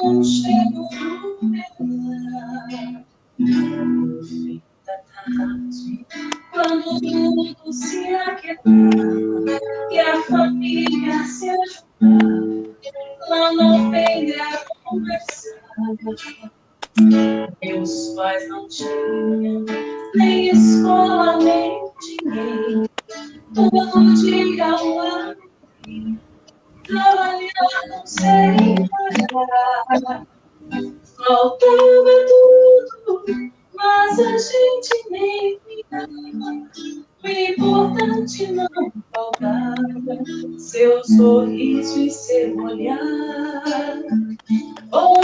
aconchego do meu lar. No fim da tarde, quando tudo se aquietar e a família se ajudar, lá não vem a conversar. Meus pais não tinham nem escola, nem dinheiro. Todo dia lá trabalhando sem parar. Faltava tudo, mas a gente nem ligava. O importante não faltava, seu sorriso e seu olhar. Oh,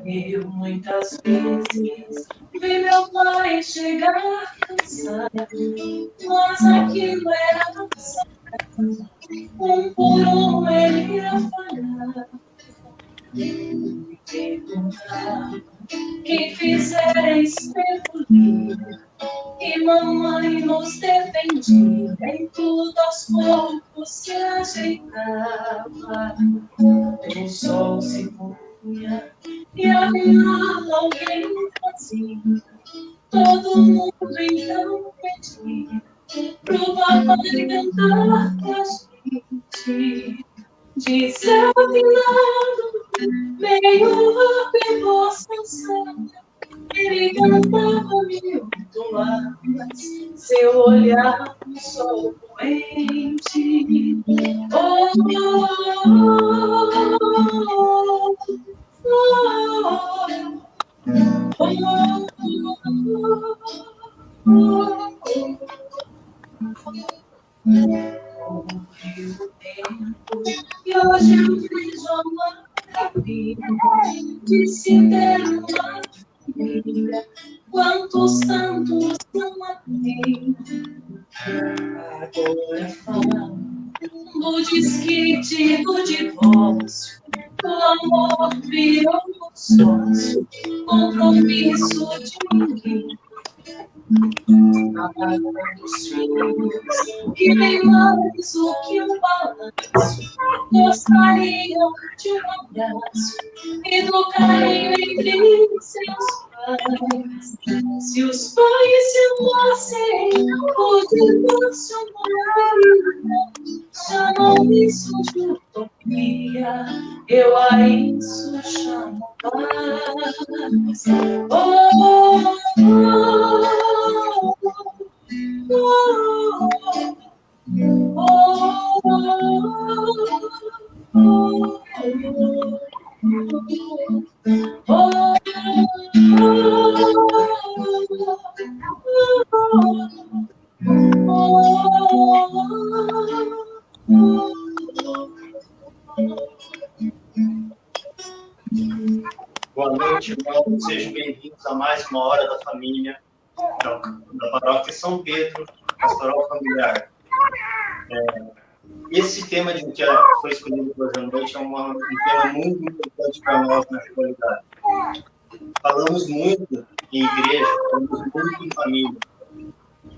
eu muitas vezes vi meu pai chegar cansado, mas aquilo era cansado. Por ele ia falhar. Me perguntava quem fizeres evoluir, e mamãe nos defendia, em tudo aos poucos se ajeitava. O sol se punha e a minha alguém fazia, todo mundo então pedia pro papai cantar pra gente. De céu afinado, meio a voz cansada, ele cantava mil toadas, seu olhar no sol poente. Oh, e hoje eu vejo a maravilha de se ter uma família. Quantos tantos não há tem? Agora fala do desquite, do divórcio. O amor virou um sócio, compromisso de ninguém. Dos filhos, que nem mais o que um balanço, gostariam de um abraço e do carinho entre seus pais. Se os pais se amassem, o divórcio não chamam isso de utopia, eu a isso chamo paz. Oh, Boa noite, irmãos. Sejam bem-vindos a mais uma Hora da Família, da Paróquia São Pedro, Pastoral Familiar. Esse tema que foi escolhido hoje à noite é um tema muito importante para nós na atualidade. Falamos muito em igreja, falamos muito em família.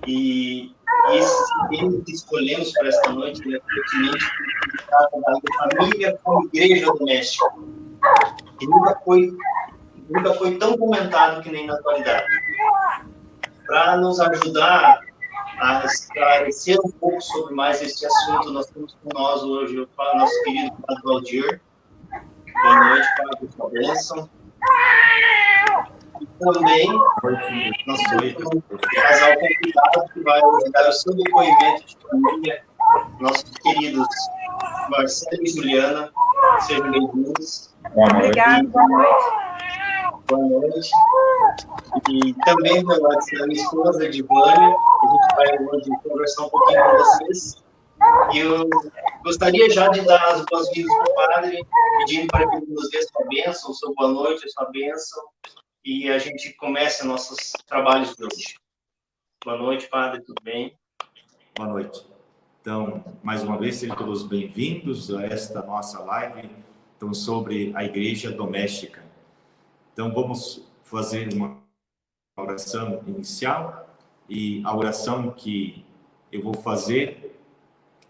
E esse tema que escolhemos para esta noite é pertinente da família como igreja doméstica, que nunca foi tão comentado que nem na atualidade. Para nos ajudar a esclarecer um pouco sobre mais este assunto, nós temos com nós hoje o nosso querido Padre Valdir. Boa noite, Padre, sua bênção. E também nós temos um casal convidado que vai dar o seu depoimento de família, nossos queridos Marcelo e Juliana. Sejam bem-vindos. Obrigada, boa noite. Boa noite. E também da minha esposa, Divânia, a gente vai hoje conversar um pouquinho com vocês. E eu gostaria já de dar as boas-vindas para o Padre, pedindo para que ele nos dê sua bênção, sua boa noite, sua bênção, e a gente comece nossos trabalhos de hoje. Boa noite, Padre, tudo bem? Boa noite. Então, mais uma vez, sejam todos bem-vindos a esta nossa live, então, sobre a igreja doméstica. Então, vamos fazer uma oração inicial, e a oração que eu vou fazer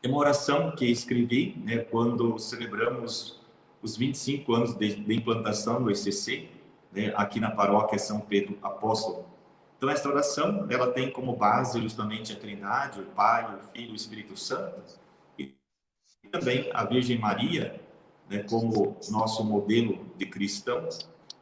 é uma oração que escrevi, né, quando celebramos os 25 anos de implantação do ECC, né, aqui na paróquia São Pedro Apóstolo. Então, esta oração, ela tem como base justamente a Trindade, o Pai, o Filho e o Espírito Santo, e também a Virgem Maria, né, como nosso modelo de cristão,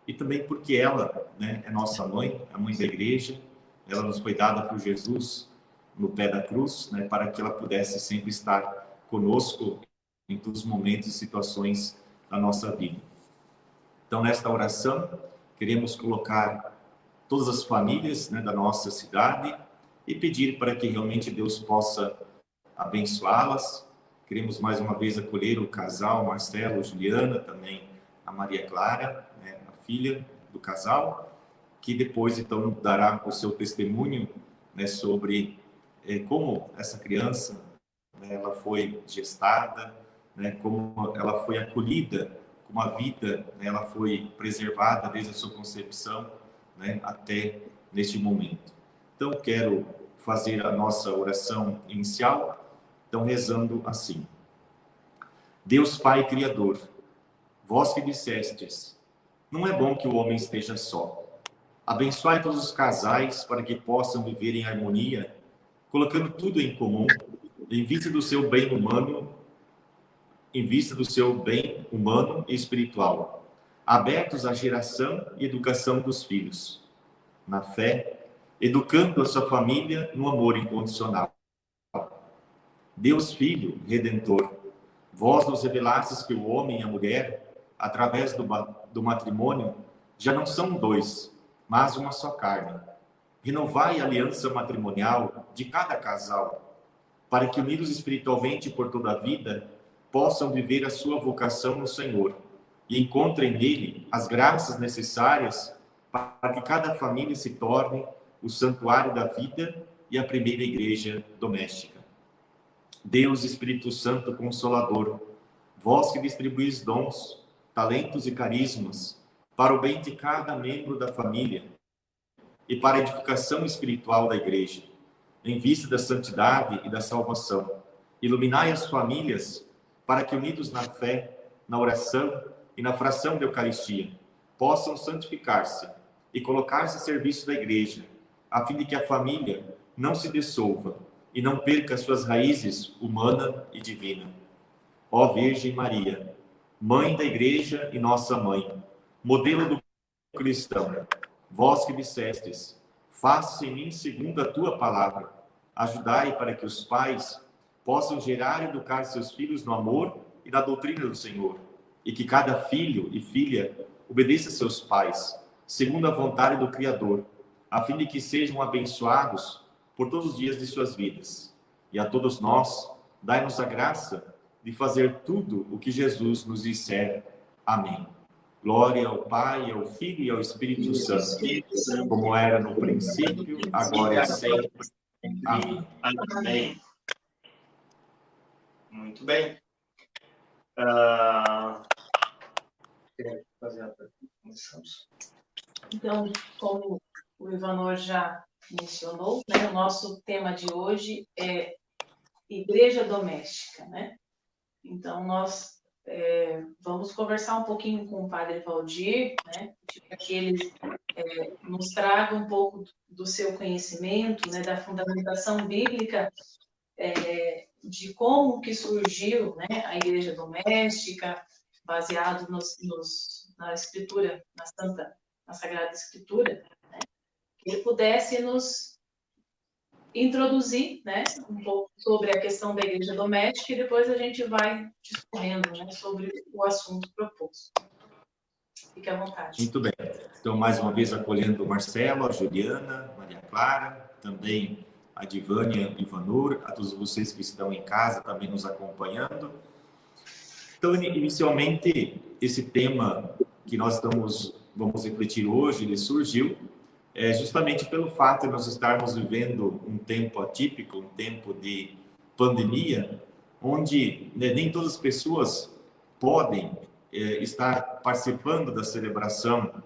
e também porque ela, né, é nossa mãe, a mãe da igreja, ela nos foi dada por Jesus no pé da cruz, né, para que ela pudesse sempre estar conosco em todos os momentos e situações da nossa vida. Então, nesta oração, queremos colocar todas as famílias, né, da nossa cidade e pedir para que realmente Deus possa abençoá-las. Queremos mais uma vez acolher o casal Marcelo, Juliana, também a Maria Clara, né, a filha do casal, que depois então dará o seu testemunho, né, sobre como essa criança, né, ela foi gestada, né, como ela foi acolhida, como a vida, né, ela foi preservada desde a sua concepção, né, até neste momento. Então, quero fazer a nossa oração inicial, então rezando assim: Deus Pai Criador, vós que dissestes, não é bom que o homem esteja só. Abençoai todos os casais para que possam viver em harmonia, colocando tudo em comum, em vista do seu bem humano, em vista do seu bem humano e espiritual, abertos à geração e educação dos filhos, na fé, educando a sua família no amor incondicional. Deus Filho, Redentor, vós nos revelastes que o homem e a mulher, através do matrimônio, já não são dois, mas uma só carne. Renovai a aliança matrimonial de cada casal, para que, unidos espiritualmente por toda a vida, possam viver a sua vocação no Senhor e encontrem nele as graças necessárias para que cada família se torne o santuário da vida e a primeira igreja doméstica. Deus Espírito Santo Consolador, vós que distribuís dons, talentos e carismas para o bem de cada membro da família e para a edificação espiritual da igreja, em vista da santidade e da salvação, iluminai as famílias para que, unidos na fé, na oração e na fração da Eucaristia, possam santificar-se e colocar-se a serviço da igreja, a fim de que a família não se dissolva e não perca suas raízes humana e divina. Ó Virgem Maria, Mãe da Igreja e nossa Mãe, modelo do cristão, vós que dissestes, faça em mim segundo a tua palavra, ajudai para que os pais possam gerar e educar seus filhos no amor e na doutrina do Senhor, e que cada filho e filha obedeça a seus pais, segundo a vontade do Criador, a fim de que sejam abençoados por todos os dias de suas vidas. E a todos nós, dai-nos a graça de fazer tudo o que Jesus nos disser. Amém. Glória ao Pai, ao Filho e ao Espírito Santo, como era no princípio, agora e sempre. Amém. Amém. Muito bem. Quer fazer a pergunta? Então, como o Ivanor já mencionou, né, o nosso tema de hoje é igreja doméstica, né? Então, nós vamos conversar um pouquinho com o Padre Valdir, né, para que ele nos traga um pouco do seu conhecimento, né, da fundamentação bíblica, de como que surgiu, né, a igreja doméstica, baseado na Escritura, na Sagrada Escritura, né, que ele pudesse nos introduzir, né, um pouco sobre a questão da igreja doméstica e depois a gente vai discorrendo, né, sobre o assunto proposto. Fique à vontade. Muito bem. Então, mais uma vez, acolhendo o Marcelo, a Juliana, Maria Clara, também a Divânia e Ivanor, a todos vocês que estão em casa também nos acompanhando. Então, inicialmente, esse tema que nós vamos refletir hoje, ele surgiu justamente pelo fato de nós estarmos vivendo um tempo atípico, um tempo de pandemia, onde nem todas as pessoas podem estar participando da celebração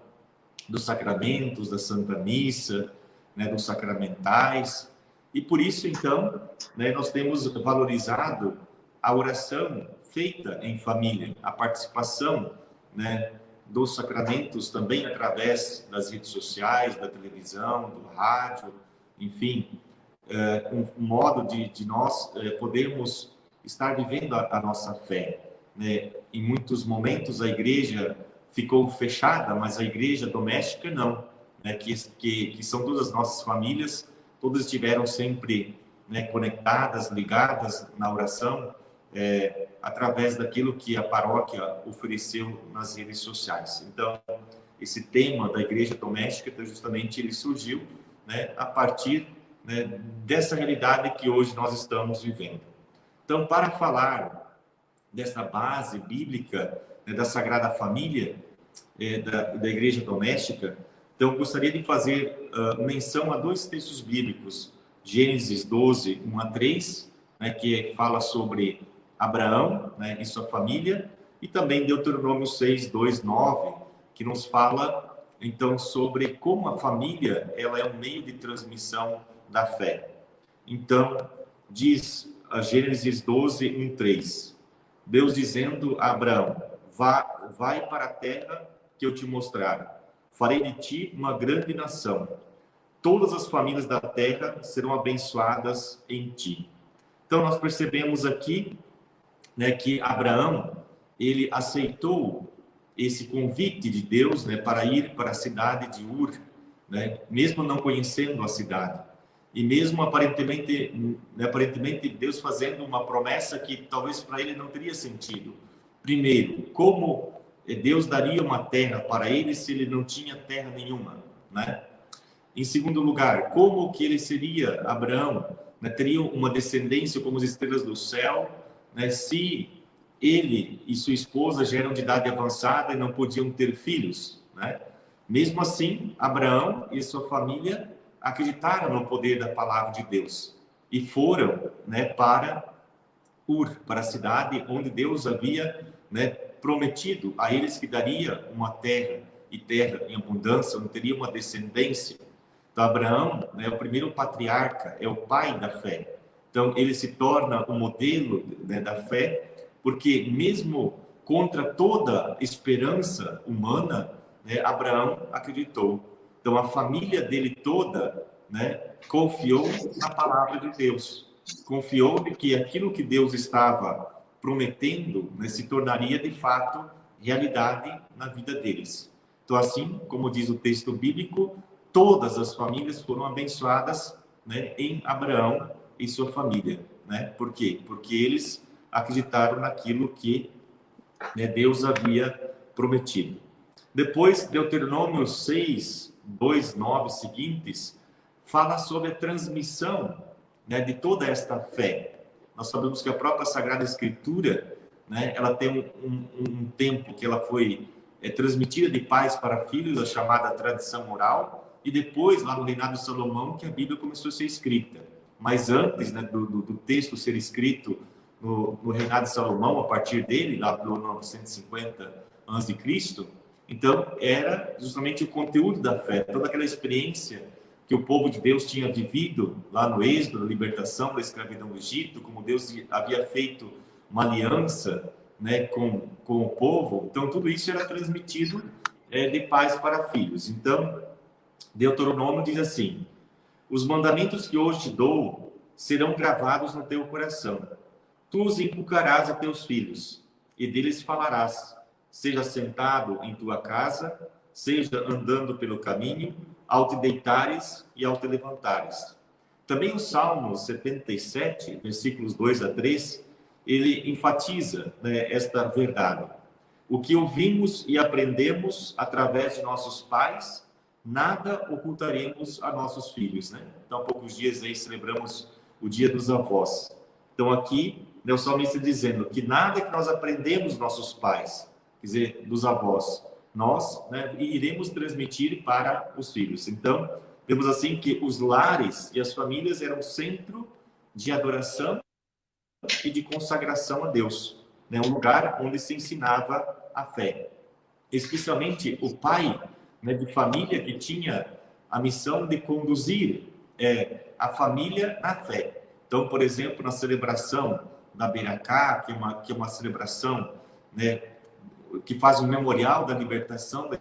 dos sacramentos, da Santa Missa, né, dos sacramentais. E por isso, então, né, nós temos valorizado a oração feita em família, a participação, né, dos sacramentos também através das redes sociais, da televisão, do rádio, enfim, um modo de nós podermos estar vivendo a nossa fé, né? Em muitos momentos a igreja ficou fechada, mas a igreja doméstica não, né? Que são todas as nossas famílias, todas estiveram sempre, né, conectadas, ligadas na oração, através daquilo que a paróquia ofereceu nas redes sociais. Então, esse tema da igreja doméstica, então, justamente ele surgiu, né, a partir, né, dessa realidade que hoje nós estamos vivendo. Então, para falar dessa base bíblica, né, da Sagrada Família, da igreja doméstica, então gostaria de fazer menção a dois textos bíblicos, Gênesis 12, 1 a 3, né, que fala sobre Abraão, né, e sua família, e também Deuteronômio 6, 2, 9, que nos fala, então, sobre como a família ela é um meio de transmissão da fé. Então, diz a Gênesis 12, 1, 3, Deus dizendo a Abraão, vai para a terra que eu te mostrar, farei de ti uma grande nação, todas as famílias da terra serão abençoadas em ti. Então, nós percebemos aqui, né, que Abraão, ele aceitou esse convite de Deus, né, para ir para a cidade de Ur, né, mesmo não conhecendo a cidade. E mesmo aparentemente Deus fazendo uma promessa que talvez para ele não teria sentido. Primeiro, como Deus daria uma terra para ele se ele não tinha terra nenhuma, né? Em segundo lugar, como que ele seria, Abraão, né, teria uma descendência como as estrelas do céu, né, se ele e sua esposa já eram de idade avançada e não podiam ter filhos, né? Mesmo assim, Abraão e sua família acreditaram no poder da palavra de Deus e foram, né, para Ur, para a cidade onde Deus havia, né, prometido a eles que daria uma terra, e terra em abundância, onde teria uma descendência. Então, Abraão, né, é o primeiro patriarca, é o pai da fé. Então, ele se torna o modelo, né, da fé, porque mesmo contra toda esperança humana, né, Abraão acreditou. Então, a família dele toda, né, confiou na palavra de Deus. Confiou de que aquilo que Deus estava prometendo, né, se tornaria de fato realidade na vida deles. Então, assim como diz o texto bíblico, todas as famílias foram abençoadas, né, em Abraão e sua família, né? Por quê? Porque eles acreditaram naquilo que, né, Deus havia prometido. Depois, Deuteronômio 6, 2, 9 seguintes, fala sobre a transmissão, né, de toda esta fé. Nós sabemos que a própria Sagrada Escritura, né, ela tem um tempo que ela foi transmitida de pais para filhos, a chamada tradição oral, e depois, lá no reinado de Salomão, que a Bíblia começou a ser escrita. Mas antes, né, do texto ser escrito no reinado de Salomão, a partir dele, lá do 950 a.C., então era justamente o conteúdo da fé, toda aquela experiência que o povo de Deus tinha vivido lá no Êxodo, na libertação da escravidão do Egito, como Deus havia feito uma aliança, né, com o povo. Então, tudo isso era transmitido de pais para filhos. Então, Deuteronômio diz assim, os mandamentos que hoje te dou serão gravados no teu coração. Tu os inculcarás a teus filhos, e deles falarás, seja sentado em tua casa, seja andando pelo caminho, ao te deitares e ao te levantares. Também o Salmo 77, versículos 2 a 3, ele enfatiza, né, esta verdade. O que ouvimos e aprendemos através de nossos pais, nada ocultaremos a nossos filhos, né? Então, há poucos dias aí celebramos o Dia dos Avós. Então, aqui, né, o salmista dizendo que nada que nós aprendemos dos nossos pais, quer dizer, dos avós, nós, né, iremos transmitir para os filhos. Então, vemos assim que os lares e as famílias eram centro de adoração e de consagração a Deus, né, um lugar onde se ensinava a fé. Especialmente o pai, né, de família que tinha a missão de conduzir a família na fé. Então, por exemplo, na celebração da Beracá, que é uma celebração, né, que faz um memorial da libertação da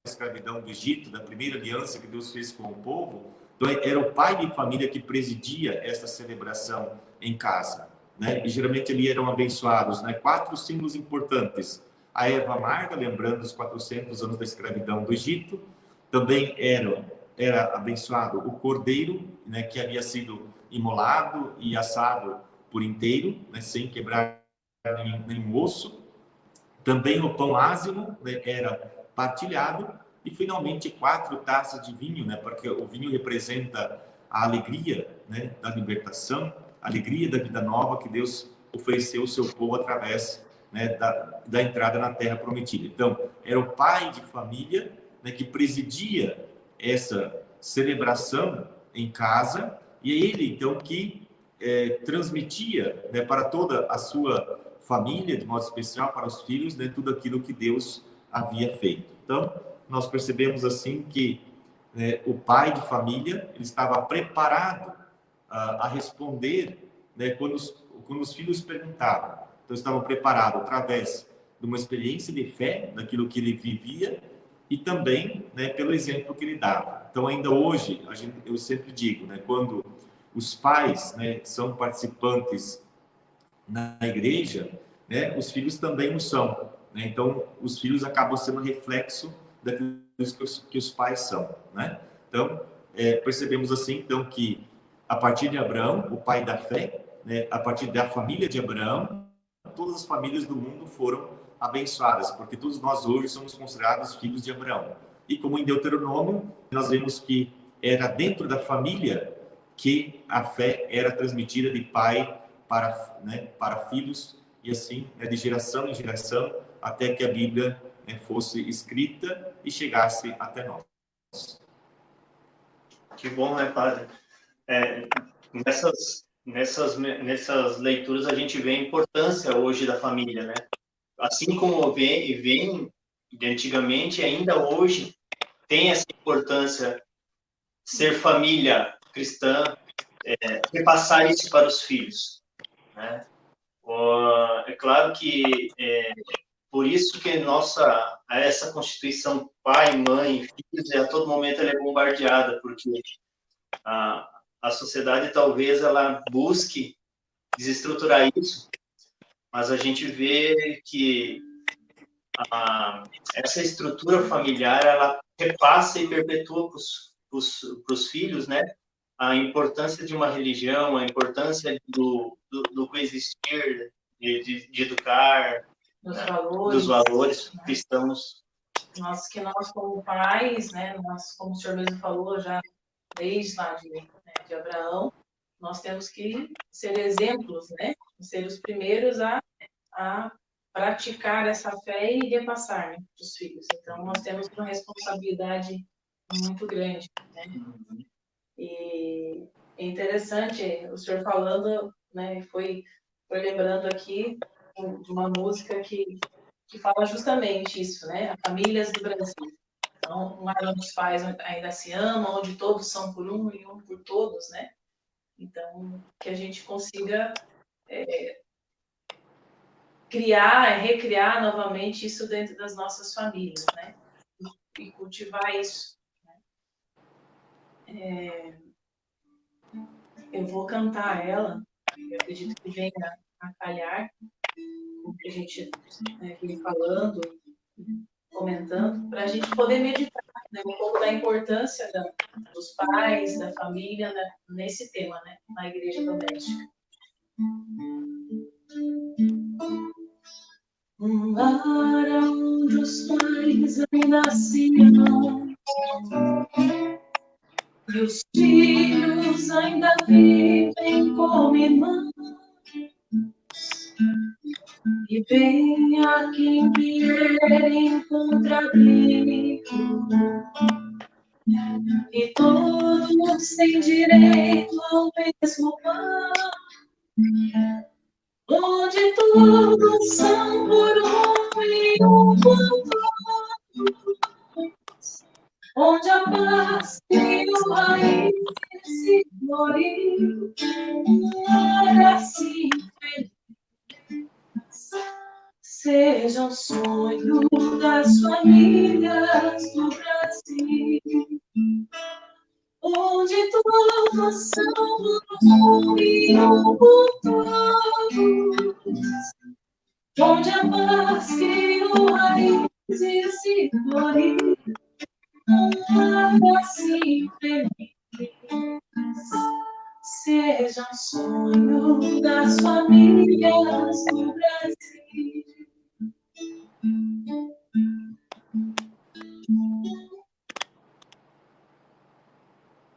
escravidão do Egito, da primeira aliança que Deus fez com o povo. Então, era o pai de família que presidia essa celebração em casa, né? E geralmente ali eram abençoados, né, 4 símbolos importantes: a erva amarga, lembrando os 400 anos da escravidão do Egito. Também era abençoado o cordeiro, né, que havia sido imolado e assado por inteiro, né, sem quebrar nenhum osso. Também o pão ázimo, né, era partilhado. E finalmente 4 taças de vinho, né, porque o vinho representa a alegria, né, da libertação, a alegria da vida nova que Deus ofereceu ao seu povo através, né, da entrada na terra prometida. Então, era o pai de família, né, que presidia essa celebração em casa, e é ele, então, que transmitia, né, para toda a sua família, de modo especial para os filhos, né, tudo aquilo que Deus havia feito. Então, nós percebemos assim que o pai de família ele estava preparado a responder, né, quando os filhos perguntavam. Então, estavam preparados através de uma experiência de fé, daquilo que ele vivia, e também, né, pelo exemplo que ele dava. Então, ainda hoje, eu sempre digo, né, quando os pais, né, são participantes na igreja, né, os filhos também o são, né? Então, os filhos acabam sendo reflexo daquilo que os pais são, né? Então, percebemos assim, então, que a partir de Abraão, o pai da fé, né, a partir da família de Abraão, todas as famílias do mundo foram abençoadas, porque todos nós hoje somos considerados filhos de Abraão. E como em Deuteronômio, nós vemos que era dentro da família que a fé era transmitida de pai para filhos, e assim, né, de geração em geração, até que a Bíblia, né, fosse escrita e chegasse até nós. Que bom, né, padre? Nessas leituras a gente vê a importância hoje da família, né? Assim como vem de antigamente, ainda hoje tem essa importância ser família cristã, repassar isso para os filhos, né? É claro que por isso que essa constituição pai, mãe, filhos, a todo momento ela é bombardeada, porque a sociedade talvez ela busque desestruturar isso, mas a gente vê que essa estrutura familiar ela repassa e perpetua para os filhos, né? A importância de uma religião, a importância do coexistir, de educar, dos valores cristãos. Nós como pais, né, como o senhor mesmo falou, já desde lá de Abraão, nós temos que ser exemplos, né, ser os primeiros a praticar essa fé e repassar, né, para os filhos. Então, nós temos uma responsabilidade muito grande, né? E é interessante o senhor falando, né, foi lembrando aqui de uma música que fala justamente isso, né? Famílias do Brasil. Então, um lar onde os pais ainda se amam, onde todos são por um e um por todos, né? Então, que a gente consiga recriar novamente isso dentro das nossas famílias, né? E cultivar isso. Né? Eu vou cantar ela, eu acredito que venha a calhar, o que a gente vem falando, comentando, para a gente poder meditar, né, um pouco da importância dos pais, da família, né, nesse tema, né, na igreja doméstica. Um lar onde os pais ainda se amam e os filhos ainda vivem como irmãos. E venha quem vier encontrar abrigo, e todos têm direito ao mesmo pão, onde todos são por um e um por todos, onde a paz criou raiz se floriu, um lar assim feliz. Seja um sonho das famílias do Brasil, onde todos são uniam por todos, onde a paz criou raízes e floriu, um lar assim feliz. Seja um sonho das famílias do Brasil.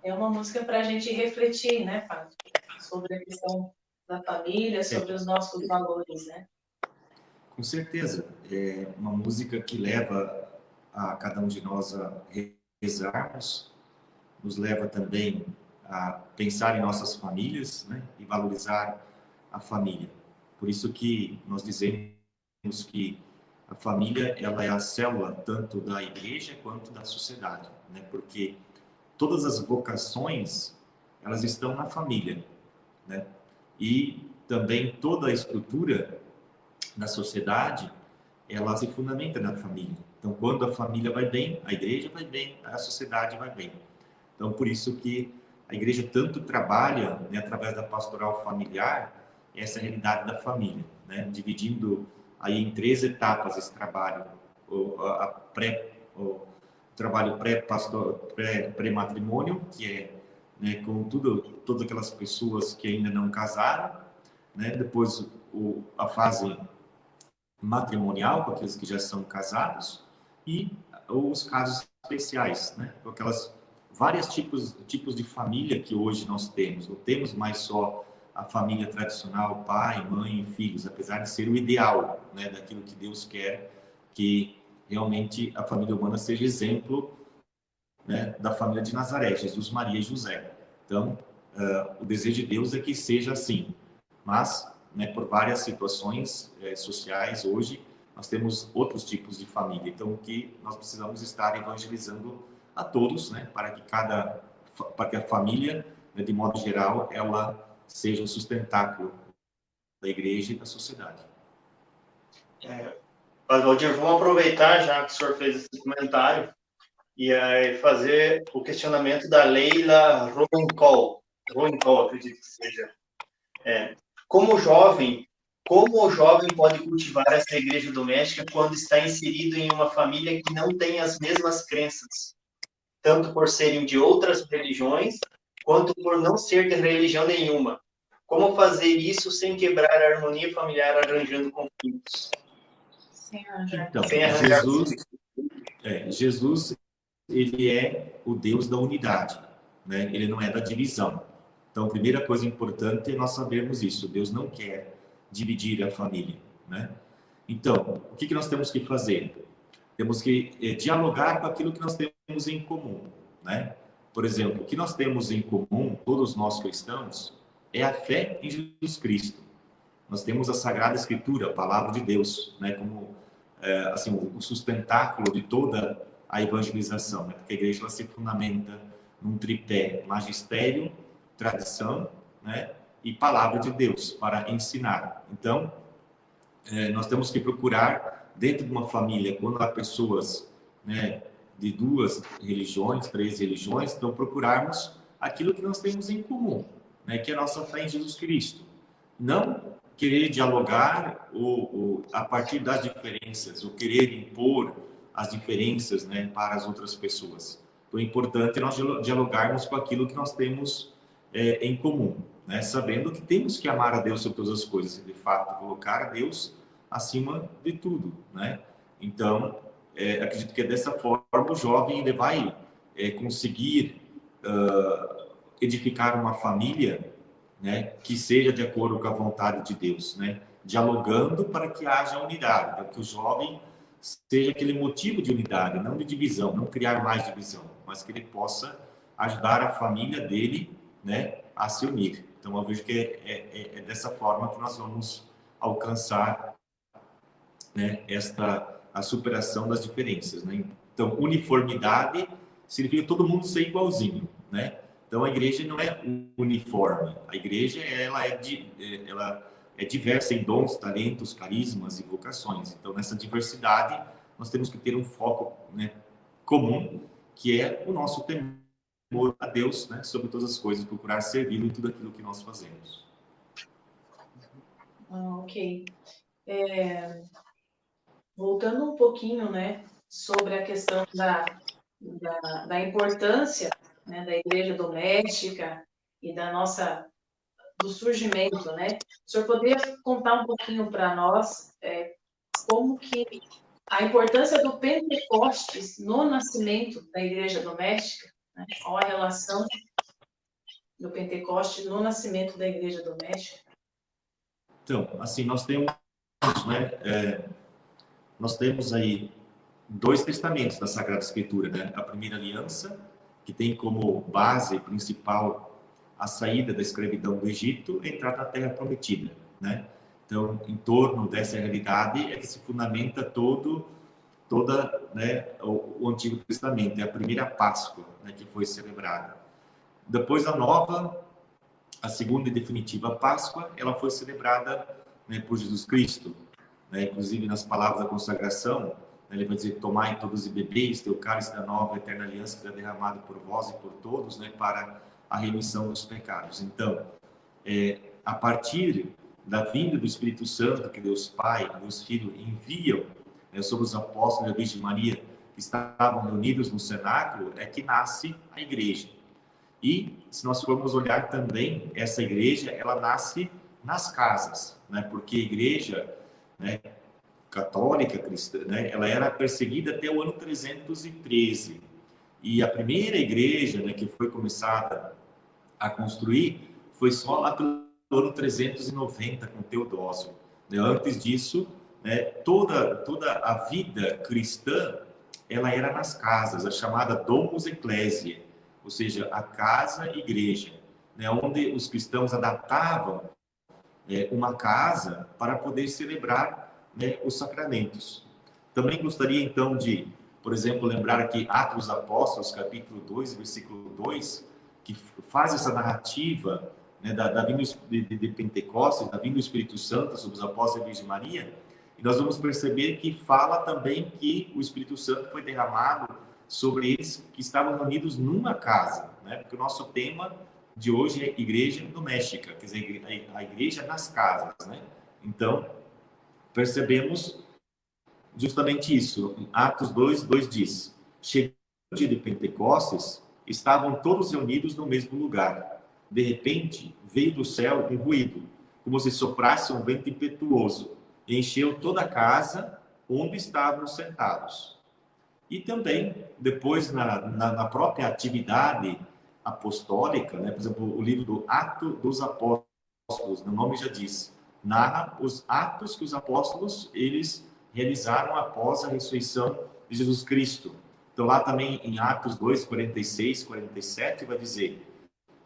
É uma música para a gente refletir, né, Fábio? Sobre a questão da família, sobre os nossos valores, né? Com certeza. É uma música que leva a cada um de nós a rezarmos, nos leva também a pensar em nossas famílias, né, e valorizar a família. Por isso que nós dizemos que a família, ela é a célula tanto da igreja quanto da sociedade, né? Porque todas as vocações, elas estão na família, né? E também toda a estrutura da sociedade, ela se fundamenta na família. Então, quando a família vai bem, a igreja vai bem, a sociedade vai bem. Então, por isso que a igreja tanto trabalha, né, através da pastoral familiar, essa realidade da família, né, dividindo aí em 3 etapas esse trabalho: o trabalho pré-matrimônio, que é, né, com todas aquelas pessoas que ainda não casaram, né, depois a fase matrimonial, com aqueles que já são casados, e os casos especiais, né, com aquelas vários tipos de família que hoje nós temos. Não temos mais só a família tradicional, pai, mãe e filhos, apesar de ser o ideal, né, daquilo que Deus quer, que realmente a família humana seja exemplo, né, da família de Nazaré, Jesus, Maria e José. Então, o desejo de Deus é que seja assim, mas, né, por várias situações sociais hoje, nós temos outros tipos de família. Então, o que nós precisamos estar evangelizando a todos, né, para que a família, né, de modo geral, ela seja o sustentáculo da igreja e da sociedade. Valdir, vamos aproveitar, já que o senhor fez esse comentário, e fazer o questionamento da Leila Roenkol, acredito que seja. Como o jovem pode cultivar essa igreja doméstica quando está inserido em uma família que não tem as mesmas crenças, tanto por serem de outras religiões, quanto por não ser de religião nenhuma? Como fazer isso sem quebrar a harmonia familiar, arranjando conflitos? Então, Sem arranjar Jesus, ele é o Deus da unidade, né? Ele não é da divisão. Então, a primeira coisa importante é nós sabermos isso. Deus não quer dividir a família, né? Então, o que nós temos que fazer? Temos que dialogar com aquilo que nós temos em comum, né? Por exemplo, o que nós temos em comum, todos nós cristãos, é a fé em Jesus Cristo. Nós temos a Sagrada Escritura, a Palavra de Deus, né, como assim, o sustentáculo de toda a evangelização, né? Porque a igreja ela se fundamenta num tripé: magistério, tradição, né, e palavra de Deus para ensinar. Então, nós temos que procurar, dentro de uma família, quando há pessoas, né, de 2 religiões, 3 religiões, então procurarmos aquilo que nós temos em comum, né, que é a nossa fé em Jesus Cristo. Não querer dialogar a partir das diferenças, ou querer impor as diferenças, né, para as outras pessoas. Então, é importante nós dialogarmos com aquilo que nós temos em comum, né, sabendo que temos que amar a Deus sobre todas as coisas, e de fato colocar a Deus acima de tudo, né? Então, acredito que é dessa forma o jovem ele vai conseguir edificar uma família, né, que seja de acordo com a vontade de Deus, né? Dialogando para que haja unidade, para que o jovem seja aquele motivo de unidade, não de divisão, não criar mais divisão, mas que ele possa ajudar a família dele, né, a se unir. Então, eu vejo que é dessa forma que nós vamos alcançar, né, a superação das diferenças, né? Então, uniformidade significa todo mundo ser igualzinho, né? Então, a igreja não é uniforme. A igreja, ela é diversa em dons, talentos, carismas e vocações. Então, nessa diversidade, nós temos que ter um foco, né, comum, que é o nosso temor a Deus, né, sobre todas as coisas, procurar servi-lo em tudo aquilo que nós fazemos. Ok. Voltando um pouquinho, né, sobre a questão da importância, né, da igreja doméstica e do surgimento, né? O senhor poderia contar um pouquinho para nós como que a importância do Pentecostes no nascimento da igreja doméstica, né? Qual a relação do Pentecostes no nascimento da igreja doméstica? Então, assim, nós temos, né, nós temos aí 2 testamentos da Sagrada Escritura, né? A primeira aliança, que tem como base principal a saída da escravidão do Egito e entrar na Terra Prometida, né? Então, em torno dessa realidade é que se fundamenta né, o Antigo Testamento. É a primeira Páscoa, né, que foi celebrada. Depois a segunda e definitiva Páscoa, ela foi celebrada, né, por Jesus Cristo, né? Inclusive nas palavras da consagração, ele vai dizer: tomai todos e bebeis teu cálice da nova eterna aliança que é derramado por vós e por todos, né, para a remissão dos pecados. Então, a partir da vinda do Espírito Santo, que Deus Pai, Deus Filho enviam, né, sobre os apóstolos da Virgem Maria, que estavam reunidos no cenáculo, é que nasce a igreja. E, se nós formos olhar também, essa igreja, ela nasce nas casas, né, porque a igreja, né, católica, cristã, né, ela era perseguida até o ano 313. E a primeira igreja, né, que foi começada a construir foi só lá pelo ano 390 com Teodósio. Antes disso, né, toda a vida cristã ela era nas casas, a chamada Domus Ecclesiae, ou seja, a casa-igreja, né, onde os cristãos adaptavam uma casa para poder celebrar, né, os sacramentos. Também gostaria, então, de, por exemplo, lembrar aqui Atos dos Apóstolos, capítulo 2, versículo 2, que faz essa narrativa, né, da vinda de Pentecostes, da vinda do Espírito Santo sobre os apóstolos da Virgem Maria, e nós vamos perceber que fala também que o Espírito Santo foi derramado sobre eles que estavam reunidos numa casa, né? Porque o nosso tema de hoje é igreja doméstica, quer dizer, a igreja nas casas, né? Então, percebemos justamente isso. Atos 2 diz: chegando o dia de Pentecostes, estavam todos reunidos no mesmo lugar. De repente, veio do céu um ruído, como se soprasse um vento impetuoso, e encheu toda a casa onde estavam sentados. E também, depois, na própria atividade apostólica, né? Por exemplo, o livro do Atos dos Apóstolos, o nome já diz, narra os atos que os apóstolos eles realizaram após a ressurreição de Jesus Cristo. Então, lá também em Atos 2, 46, 47, vai dizer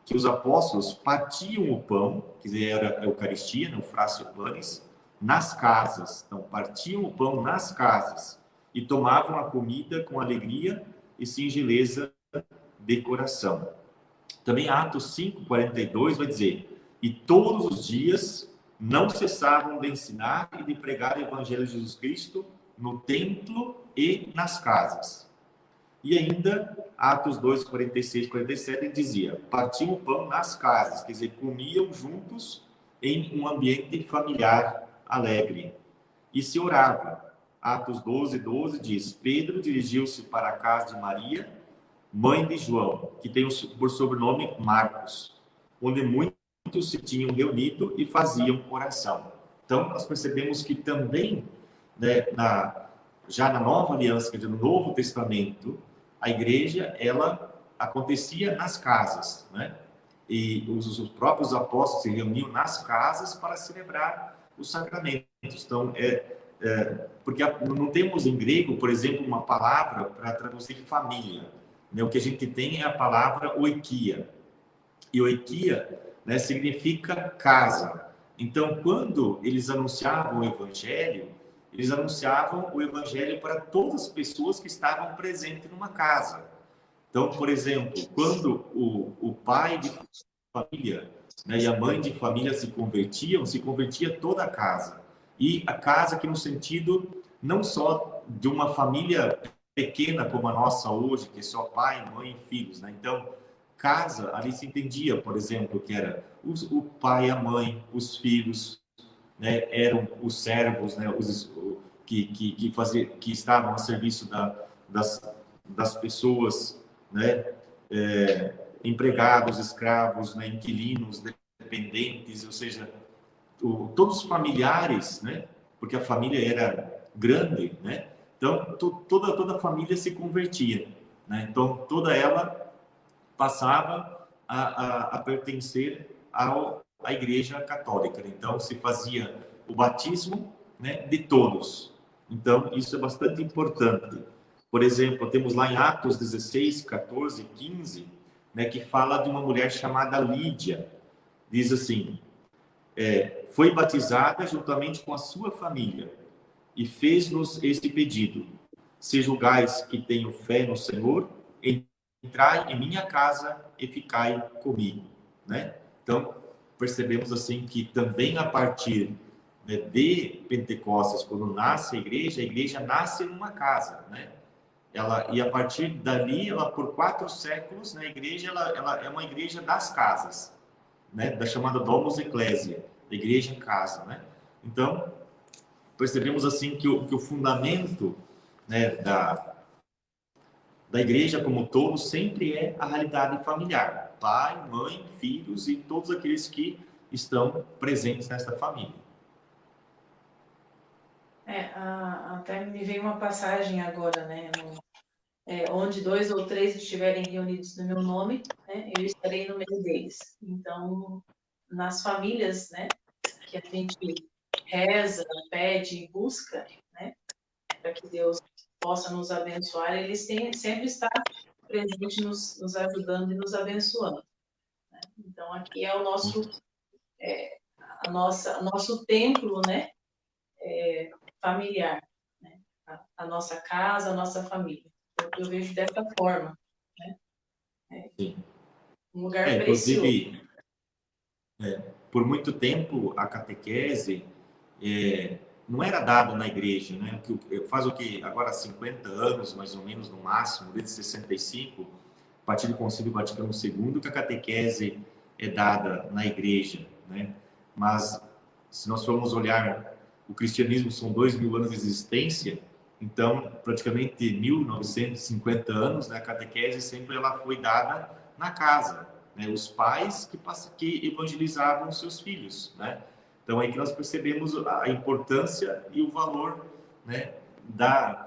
que os apóstolos partiam o pão, que era a Eucaristia, no Fracio Panis, nas casas. Então, partiam o pão nas casas e tomavam a comida com alegria e singeleza de coração. Também Atos 5, 42 vai dizer: e todos os dias não cessavam de ensinar e de pregar o Evangelho de Jesus Cristo no templo e nas casas. E ainda, Atos 2, 46, 47, dizia: partiam o pão nas casas, quer dizer, comiam juntos em um ambiente familiar, alegre. E se orava. Atos 12, 12 diz: Pedro dirigiu-se para a casa de Maria, mãe de João, que tem por sobrenome Marcos, onde muitos se tinham reunido e faziam oração. Então, nós percebemos que também, né, já na Nova Aliança, quer dizer, no Novo Testamento, a igreja, ela acontecia nas casas, né? E os próprios apóstolos se reuniam nas casas para celebrar os sacramentos. Então, porque não temos em grego, por exemplo, uma palavra para traduzir família, né? O que a gente tem é a palavra oikia. E oikia, né, significa casa. Então, quando eles anunciavam o evangelho, eles anunciavam o evangelho para todas as pessoas que estavam presentes numa casa. Então, por exemplo, quando o pai de família, né, e a mãe de família se convertia toda a casa. E a casa aqui no sentido não só de uma família pequena como a nossa hoje, que é só pai, mãe e filhos, né? Então, casa, ali se entendia, por exemplo, que era o pai, a mãe, os filhos, né, eram os servos, né, que estavam a serviço das pessoas, né, empregados, escravos, né, inquilinos, dependentes, ou seja, todos os familiares, né, porque a família era grande, né, então toda a família se convertia, né, então toda ela passava a pertencer à Igreja Católica. Então, se fazia o batismo, né, de todos. Então, isso é bastante importante. Por exemplo, temos lá em Atos 16, 14, 15, né, que fala de uma mulher chamada Lídia. Diz assim, foi batizada juntamente com a sua família e fez-nos este pedido: se julgais que tenho fé no Senhor, entrai em minha casa e ficai comigo, né? Então, percebemos assim que também a partir, né, de Pentecostes, quando nasce a igreja nasce numa casa, né? E a partir dali, ela por 4 séculos, né, a igreja ela é uma igreja das casas, né? Da chamada Domus Ecclesia, da igreja em casa, né? Então, percebemos assim que o fundamento, né, da igreja como um todo sempre é a realidade familiar. Pai, mãe, filhos e todos aqueles que estão presentes nesta família. Até me veio uma passagem agora, né? Onde 2 ou 3 estiverem reunidos no meu nome, né, eu estarei no meio deles. Então, nas famílias, né, que a gente reza, pede e busca, né, para que Deus possa nos abençoar, eles sempre está presente nos ajudando e nos abençoando, né? Então, aqui é o nosso templo, né, familiar, né? A nossa casa, a nossa família. Eu vejo dessa forma, né? Sim. Um lugar precioso. Inclusive, por muito tempo, a catequese não era dada na igreja, né? Faz o que? Agora 50 anos, mais ou menos, no máximo, desde 65, a partir do Concílio Vaticano II, que a catequese é dada na igreja, né? Mas, se nós formos olhar, o cristianismo são 2000 anos de existência, então, praticamente 1950 anos, né, a catequese sempre ela foi dada na casa, né? Os pais que evangelizavam os seus filhos, né? Então, aí que nós percebemos a importância e o valor, né, da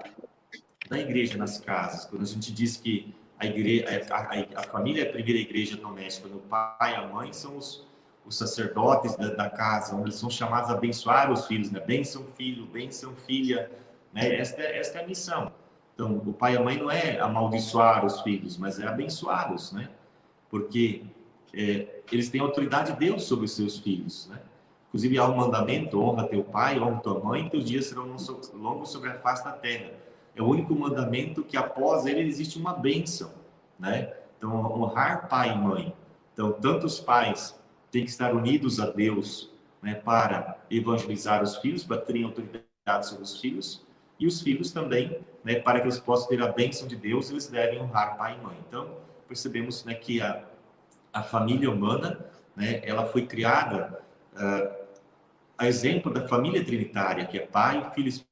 igreja nas casas. Quando a gente diz que a família é a primeira igreja doméstica, quando o pai e a mãe são os sacerdotes da casa, onde eles são chamados a abençoar os filhos, né? Bênção filho, bênção filha, né? Esta é a missão. Então, o pai e a mãe não é amaldiçoar os filhos, mas é abençoá-los, né? Porque eles têm autoridade de Deus sobre os seus filhos, né? Inclusive, há um mandamento: honra teu pai, honra tua mãe, teus dias serão longos sobre a face da terra. É o único mandamento que, após ele, existe uma bênção, né? Então, honrar pai e mãe. Então, tanto os pais têm que estar unidos a Deus, né, para evangelizar os filhos, para terem autoridade sobre os filhos, e os filhos também, né, para que eles possam ter a bênção de Deus, eles devem honrar pai e mãe. Então, percebemos, né, que a família humana, né, ela foi criada a exemplo da família trinitária, que é Pai, Filho e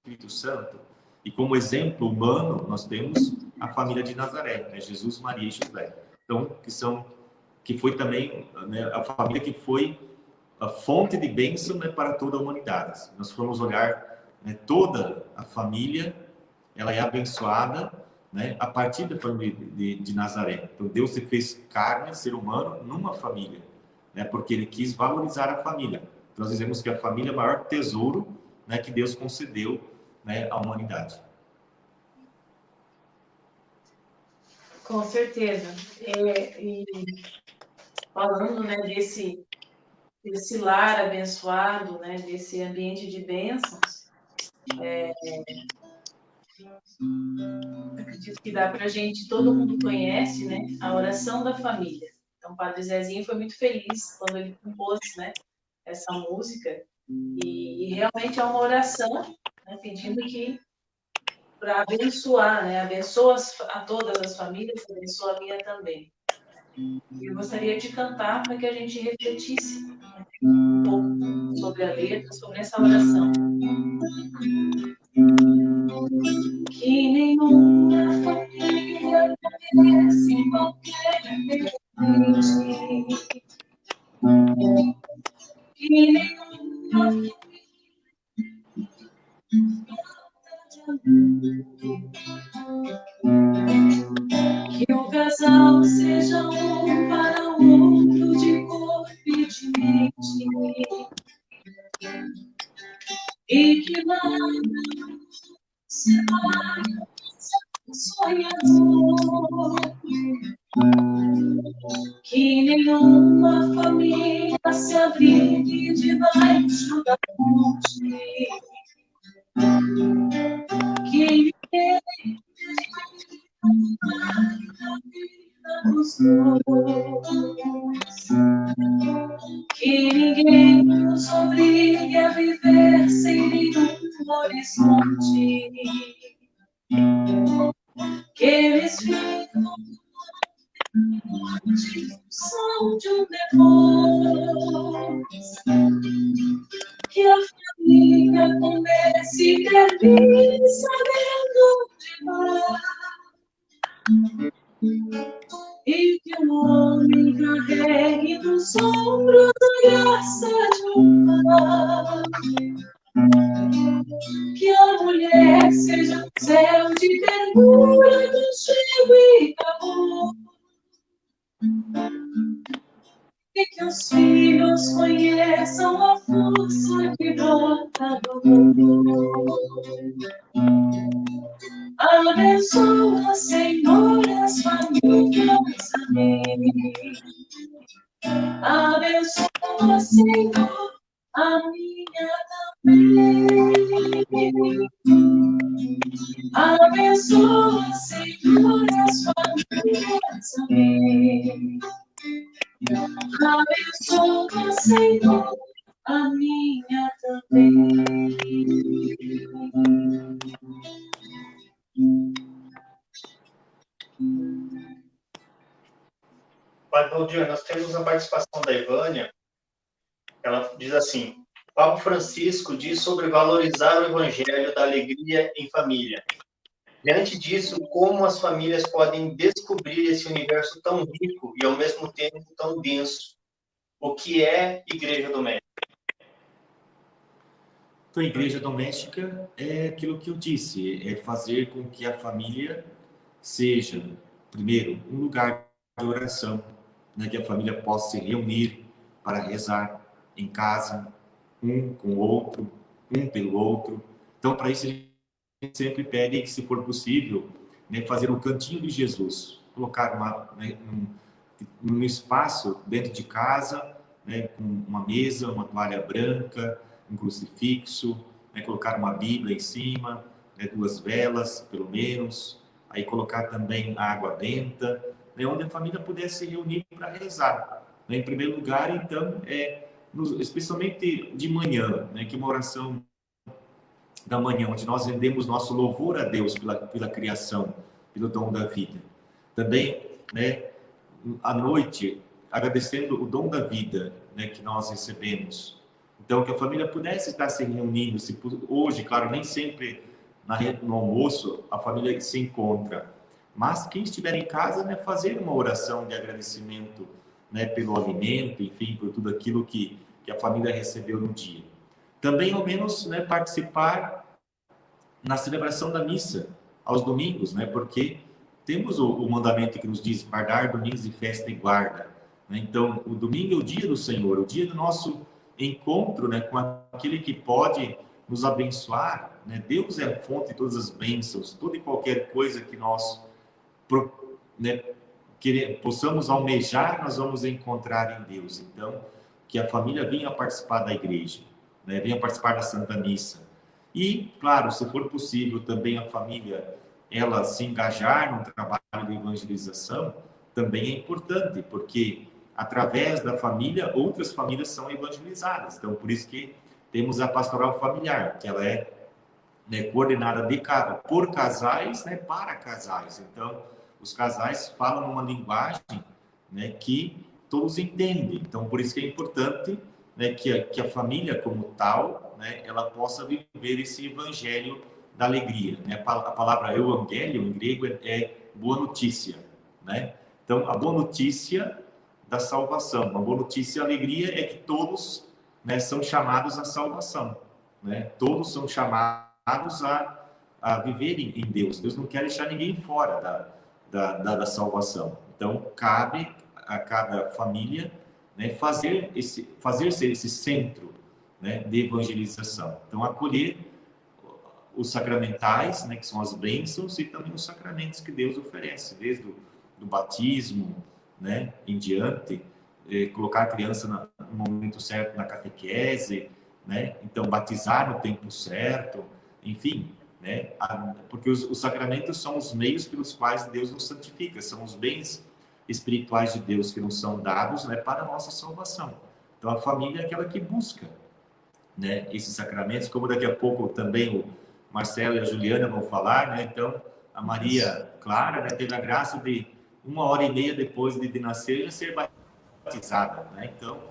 Espírito Santo. E como exemplo humano, nós temos a família de Nazaré, né? Jesus, Maria e José. Então, que foi também, né, a família que foi a fonte de bênção, né, para toda a humanidade. Se nós formos olhar, né, toda a família, ela é abençoada, né, a partir da família de Nazaré. Então, Deus se fez carne, ser humano, numa família, né, porque Ele quis valorizar a família. Nós dizemos que a família é o maior tesouro, né, que Deus concedeu, né, à humanidade. Com certeza. E falando, né, desse lar abençoado, né, desse ambiente de bênçãos, Acredito que dá para a gente, todo mundo conhece, né, a oração da família. Então, o Padre Zezinho foi muito feliz quando ele compôs, né, essa música, e realmente é uma oração, né, pedindo que, para abençoar, né, abençoa a todas as famílias, abençoa a minha também. Eu gostaria de cantar para que a gente refletisse, né, um pouco sobre a letra, sobre essa oração. Que nenhuma família merece em qualquer ambiente. Que nenhuma família que o casal seja um para o outro de corpo e de mente. E que nada separe o sonhador. Que nenhuma família se abrigue debaixo da ponte. Que ninguém na vida dos dois. Que ninguém nos obrigue a viver sem nenhum horizonte. Que eles ficam de som de um depois. Que a família comece e termine sabendo de mar. E que o homem carregue nos ombros a graça de um pai. Que a mulher seja um céu de ternura, conchego e amor. E que os filhos conheçam a força que brota do amor. Abençoa, Senhor, as famílias, amém. Abençoa, Senhor, a minha também. Abençoa, Senhor, as famílias, amém. Abençoa, Senhor, a minha também. Padre Valdir, nós temos a participação da Ivânia. Ela diz assim: Papa Francisco diz sobre valorizar o evangelho da alegria em família. Diante disso, como as famílias podem descobrir esse universo tão rico e, ao mesmo tempo, tão denso? O que é igreja doméstica? Então, a igreja doméstica é aquilo que eu disse, é fazer com que a família seja, primeiro, um lugar de oração, né, que a família possa se reunir para rezar em casa, um com o outro, um pelo outro. Então, para isso, a gente sempre pede que, se for possível, né, fazer um cantinho de Jesus, colocar num espaço dentro de casa, né, com uma mesa, uma toalha branca, um crucifixo, né, colocar uma Bíblia em cima, né, 2 velas, pelo menos, aí colocar também a água benta, né, onde a família pudesse se reunir para rezar. Né, em primeiro lugar, então, especialmente de manhã, né, que uma oração da manhã, onde nós rendemos nosso louvor a Deus pela criação, pelo dom da vida. Também, né, à noite, agradecendo o dom da vida, né, que nós recebemos. Então, que a família pudesse estar se reunindo. Hoje, claro, nem sempre no almoço a família se encontra, mas quem estiver em casa, né, fazer uma oração de agradecimento, né, pelo alimento, enfim, por tudo aquilo que a família recebeu no dia. Também, ao menos, né, participar na celebração da missa aos domingos, né, porque temos o mandamento que nos diz guardar domingos de festa e guarda. Né? Então, o domingo é o dia do Senhor, o dia do nosso encontro, né, com aquele que pode nos abençoar. Né? Deus é a fonte de todas as bênçãos, toda e qualquer coisa que nós, né, possamos almejar, nós vamos encontrar em Deus. Então, que a família venha participar da igreja, né? Venha participar da Santa Missa. E, claro, se for possível, também a família, ela se engajar no trabalho de evangelização, também é importante, porque através da família, outras famílias são evangelizadas. Então, por isso que temos a pastoral familiar, que ela é, né, coordenada por casais, né, para casais. Então, os casais falam uma linguagem, né, que todos entendem. Então, por isso que é importante, né, que a família como tal, né, ela possa viver esse evangelho da alegria. Né? A palavra evangelho em grego é boa notícia. Né? Então, a boa notícia da salvação, a boa notícia, a alegria é que todos, né, são chamados à salvação. Né? Todos são chamados a viverem em Deus. Deus não quer deixar ninguém fora da salvação. Então, cabe a cada família, né, fazer ser esse centro, né, de evangelização. Então, acolher os sacramentais, né, que são as bênçãos, e também os sacramentos que Deus oferece, desde do batismo, né, em diante, colocar a criança no momento certo na catequese, né, então batizar no tempo certo, enfim, né, porque os sacramentos são os meios pelos quais Deus nos santifica, são os bens espirituais de Deus que nos são dados, né, para a nossa salvação. Então a família é aquela que busca, né, esses sacramentos, como daqui a pouco também o Marcelo e a Juliana vão falar, né? Então a Maria Clara, né, teve a graça de 1h30 depois de nascer ser batizada, né? Então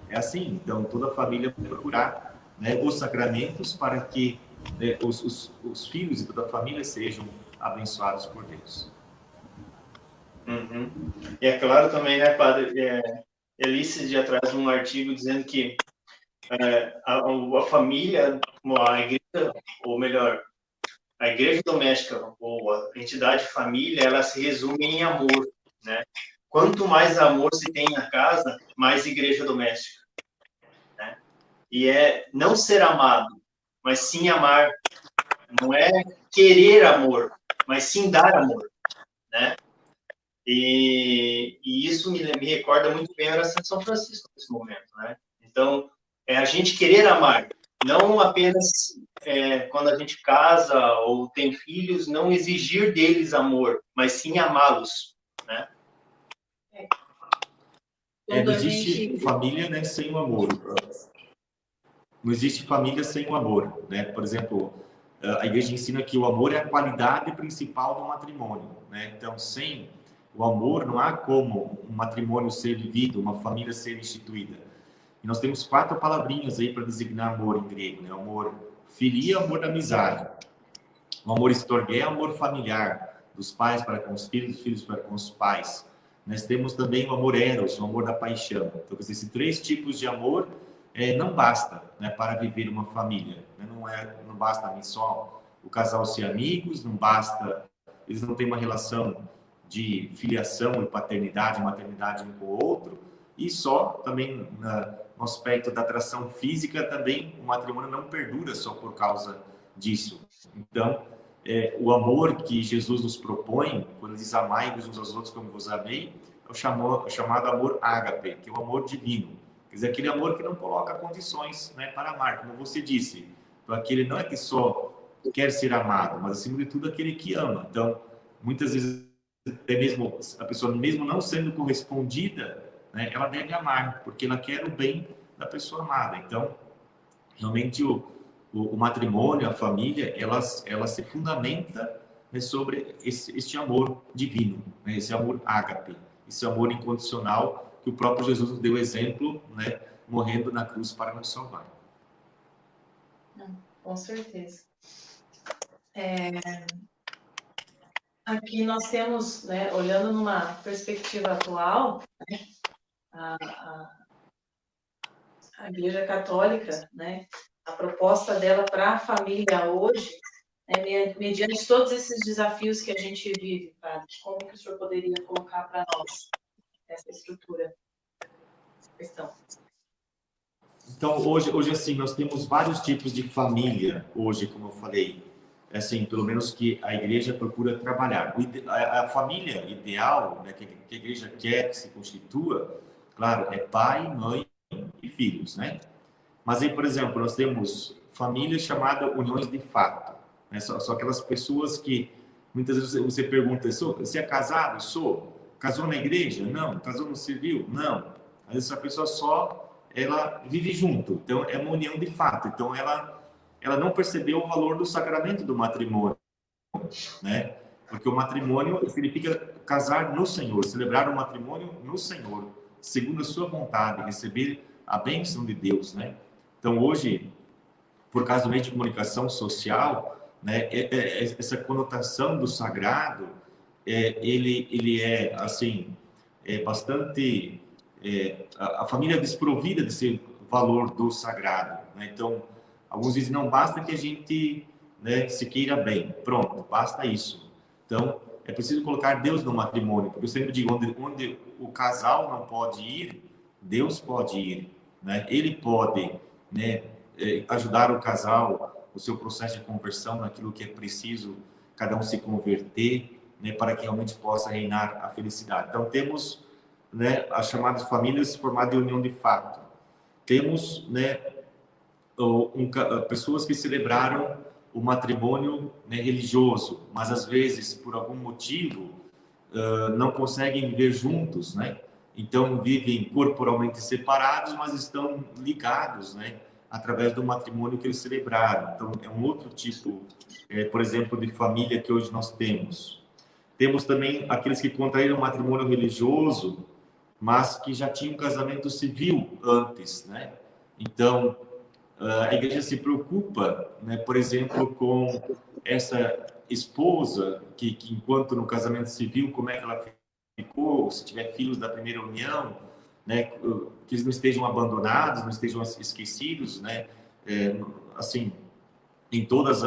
é assim, então toda a família procurar, né, os sacramentos para que, né, os filhos e toda a família sejam abençoados por Deus. Uhum. E é claro também, né, padre, eu li esses dias atrás um artigo dizendo que a família, a igreja, ou melhor, a igreja doméstica ou a entidade família, ela se resume em amor, né? Quanto mais amor se tem na casa, mais igreja doméstica, né? E é não ser amado, mas sim amar. Não é querer amor, mas sim dar amor, né? E isso me recorda muito bem a oração de São Francisco nesse momento, né? Então, é a gente querer amar, não apenas quando a gente casa ou tem filhos, não exigir deles amor, mas sim amá-los, né? Não existe família, né, sem o amor. Não existe família sem o amor, né? Por exemplo, a igreja ensina que o amor é a qualidade principal do matrimônio, né? Então, sem o amor, não há como um matrimônio ser vivido, uma família ser instituída. E nós temos 4 palavrinhas aí para designar amor em grego, né? O amor filia, amor da amizade. O amor storgé, amor familiar, dos pais para com os filhos, dos filhos para com os pais. Nós temos também o amor eros, o amor da paixão. Então, esses 3 tipos de amor não basta, né, para viver uma família. Né? Não basta a mim só o casal ser amigos, não basta, eles não têm uma relação de filiação e paternidade, maternidade um com o outro, e só também no aspecto da atração física também o matrimônio não perdura só por causa disso. Então, o amor que Jesus nos propõe, quando diz amai-vos uns aos outros como vos amei, é o chamado amor ágape, que é o amor divino. Quer dizer, aquele amor que não coloca condições, né, para amar, como você disse. Então, aquele não é que só quer ser amado, mas acima de tudo aquele que ama. Então, muitas vezes, até mesmo a pessoa, mesmo não sendo correspondida, né, ela deve amar, porque ela quer o bem da pessoa amada. Então, realmente o matrimônio, a família, ela se fundamenta, né, sobre este amor divino, né, esse amor ágape, esse amor incondicional que o próprio Jesus nos deu exemplo, né, morrendo na cruz para nos salvar. Com certeza. Aqui nós temos, né, olhando numa perspectiva atual, né, a Igreja Católica, né, a proposta dela para a família hoje, mediante todos esses desafios que a gente vive, padre, como que o senhor poderia colocar para nós essa estrutura, essa questão? Então, hoje assim, nós temos vários tipos de família, hoje, como eu falei, assim, pelo menos que a igreja procura trabalhar. A família ideal, né, que a igreja quer que se constitua, claro, é pai, mãe e filhos, né? Mas aí, por exemplo, nós temos famílias chamadas uniões de fato, né? São aquelas pessoas que muitas vezes você pergunta: você é casado? Sou. Casou na igreja? Não. Casou no civil? Não. Às vezes a pessoa ela vive junto, então é uma união de fato. Então ela não percebeu o valor do sacramento do matrimônio, né? Porque o matrimônio significa casar no Senhor, celebrar o matrimônio no Senhor, segundo a sua vontade, receber a bênção de Deus, né? Então hoje, por causa do meio de comunicação social, né, essa conotação do sagrado, ele é assim, bastante a família é desprovida desse valor do sagrado, né? Então alguns dizem: não basta que a gente, né, se queira bem, pronto, basta isso. Então é preciso colocar Deus no matrimônio, porque eu sempre digo: onde o casal não pode ir, Deus pode ir, né? Ele pode, né, ajudar o casal, o seu processo de conversão, naquilo que é preciso cada um se converter, né, para que realmente possa reinar a felicidade. Então temos, né, as chamadas famílias formadas em união de fato. Temos, né, pessoas que celebraram o matrimônio, né, religioso, mas às vezes por algum motivo não conseguem viver juntos, né? Então vivem corporalmente separados, mas estão ligados, né, através do matrimônio que eles celebraram. Então é um outro tipo, por exemplo, de família que hoje nós temos. Temos também aqueles que contraíram matrimônio religioso, mas que já tinham casamento civil antes, né? Então a igreja se preocupa, né, por exemplo, com essa esposa que enquanto no casamento civil, como é que ela ficou, se tiver filhos da primeira união, né, que eles não estejam abandonados, não estejam esquecidos, né, assim, em todas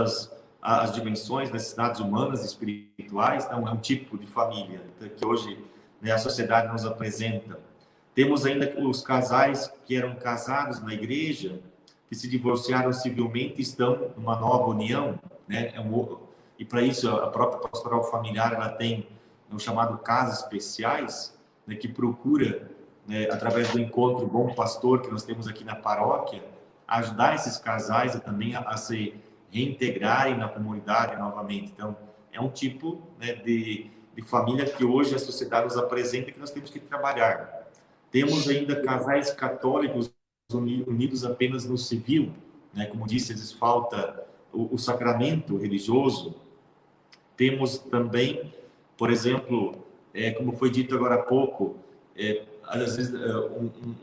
as dimensões, necessidades humanas e espirituais. Então é um tipo de família que hoje, né, a sociedade nos apresenta. Temos ainda os casais que eram casados na igreja, que se divorciaram civilmente e estão numa nova união, né? E para isso a própria pastoral familiar ela tem o chamado casas especiais, né, que procura, né, através do encontro Bom Pastor que nós temos aqui na paróquia, ajudar esses casais também a se reintegrarem na comunidade novamente. Então é um tipo, né, de família que hoje a sociedade nos apresenta e que nós temos que trabalhar. Temos ainda casais católicos unidos apenas no civil, né? Como disse, às vezes falta o sacramento religioso. Temos também, por exemplo, como foi dito agora há pouco, às vezes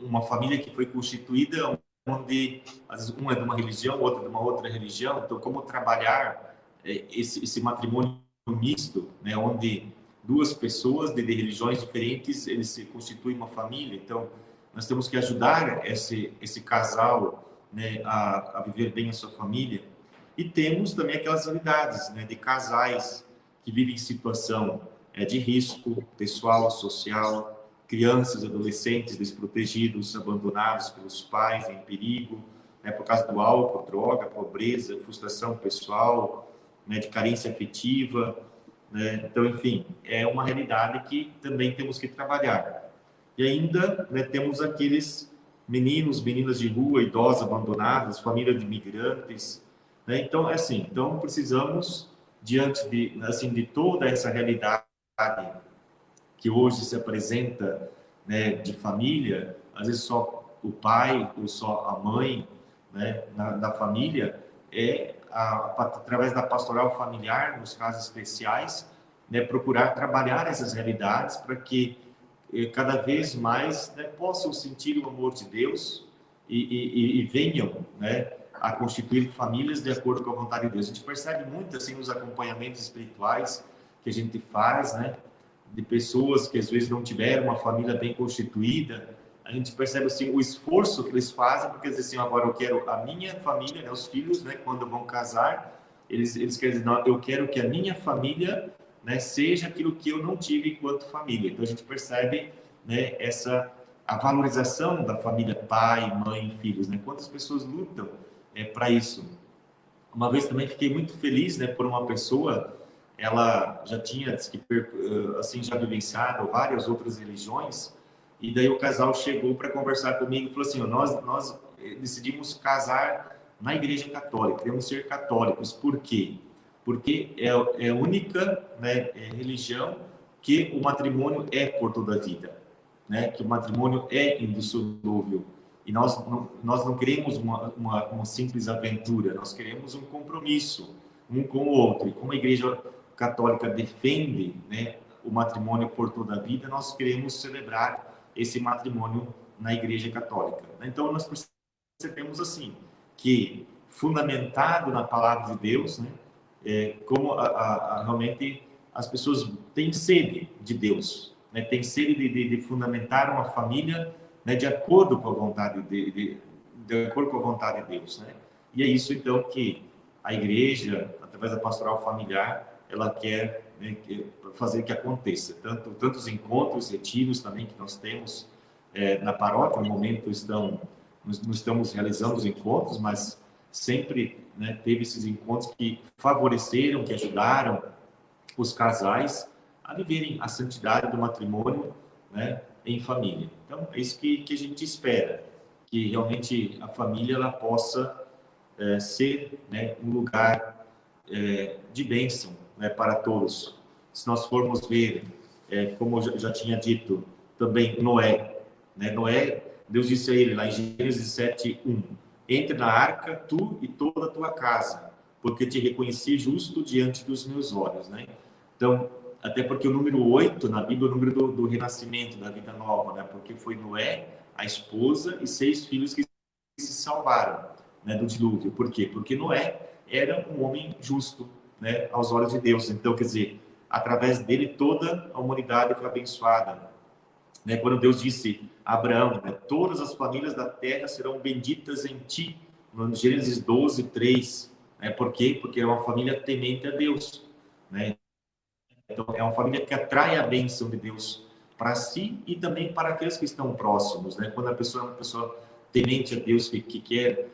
uma família que foi constituída onde às vezes um é de uma religião, outro de uma outra religião. Então, como trabalhar esse matrimônio misto, né? Onde duas pessoas de religiões diferentes eles se constituem uma família. Então nós temos que ajudar esse casal, né, a viver bem a sua família. E temos também aquelas realidades, né, de casais que vivem em situação de risco pessoal, social, crianças, adolescentes desprotegidos, abandonados pelos pais, em perigo, né, por causa do álcool, droga, pobreza, frustração pessoal, né, de carência afetiva, né? Então, enfim, é uma realidade que também temos que trabalhar. E ainda, né, temos aqueles meninos, meninas de rua, idosos abandonados, famílias de imigrantes, né? Então, assim, então precisamos, diante de toda essa realidade que hoje se apresenta, né, de família, às vezes só o pai ou só a mãe, né, na família, através da pastoral familiar, nos casos especiais, né, procurar trabalhar essas realidades para que cada vez mais, né, possam sentir o amor de Deus e venham, né, a constituir famílias de acordo com a vontade de Deus. A gente percebe muito assim nos acompanhamentos espirituais que a gente faz, né, de pessoas que às vezes não tiveram uma família bem constituída. A gente percebe assim o esforço que eles fazem, porque dizem assim: agora eu quero a minha família, né, os filhos, né, quando vão casar, eles querem dizer: não, eu quero que a minha família, né, seja aquilo que eu não tive enquanto família. Então a gente percebe, né, a valorização da família, pai, mãe, filhos, né? Quantas pessoas lutam para isso. Uma vez também fiquei muito feliz, né, por uma pessoa, ela já tinha assim já vivenciado várias outras religiões, e daí o casal chegou para conversar comigo e falou assim: nós decidimos casar na Igreja Católica, queremos ser católicos. Por quê? Porque é a única, né, religião que o matrimônio é por toda a vida, né? Que o matrimônio é indissolúvel. E nós não queremos uma simples aventura, nós queremos um compromisso um com o outro. E como a Igreja Católica defende, né, o matrimônio por toda a vida, nós queremos celebrar esse matrimônio na Igreja Católica. Então, nós percebemos assim, que fundamentado na Palavra de Deus, né, como realmente as pessoas têm sede de Deus, né, têm sede de fundamentar uma família, né, de acordo com a vontade de acordo com a vontade de Deus, né? E é isso então que a igreja, através da pastoral familiar, ela quer, né, fazer que aconteça. Tantos encontros, retiros também que nós temos na paróquia. No momento não estamos realizando os encontros, mas sempre, né, teve esses encontros que favoreceram, que ajudaram os casais a viverem a santidade do matrimônio, né, em família. Então, é isso que a gente espera, que realmente a família ela possa ser, né, um lugar de bênção, né, para todos. Se nós formos ver, como eu já tinha dito, também Noé, né? Noé, Deus disse a ele lá em Gênesis 7:1, entre na arca, tu e toda a tua casa, porque te reconheci justo diante dos meus olhos, né? Então, até porque o número 8 na Bíblia é o número do renascimento, da vida nova, né? Porque foi Noé, a esposa e 6 filhos que se salvaram, né, do dilúvio. Por quê? Porque Noé era um homem justo, né, aos olhos de Deus. Então, quer dizer, através dele toda a humanidade foi abençoada, né? Quando Deus disse a Abraão, né, todas as famílias da terra serão benditas em ti, no Gênesis 12:3, né? Por quê? Porque é uma família temente a Deus, né? Então, é uma família que atrai a bênção de Deus para si e também para aqueles que estão próximos, né? Quando a pessoa é uma pessoa temente a Deus, que quer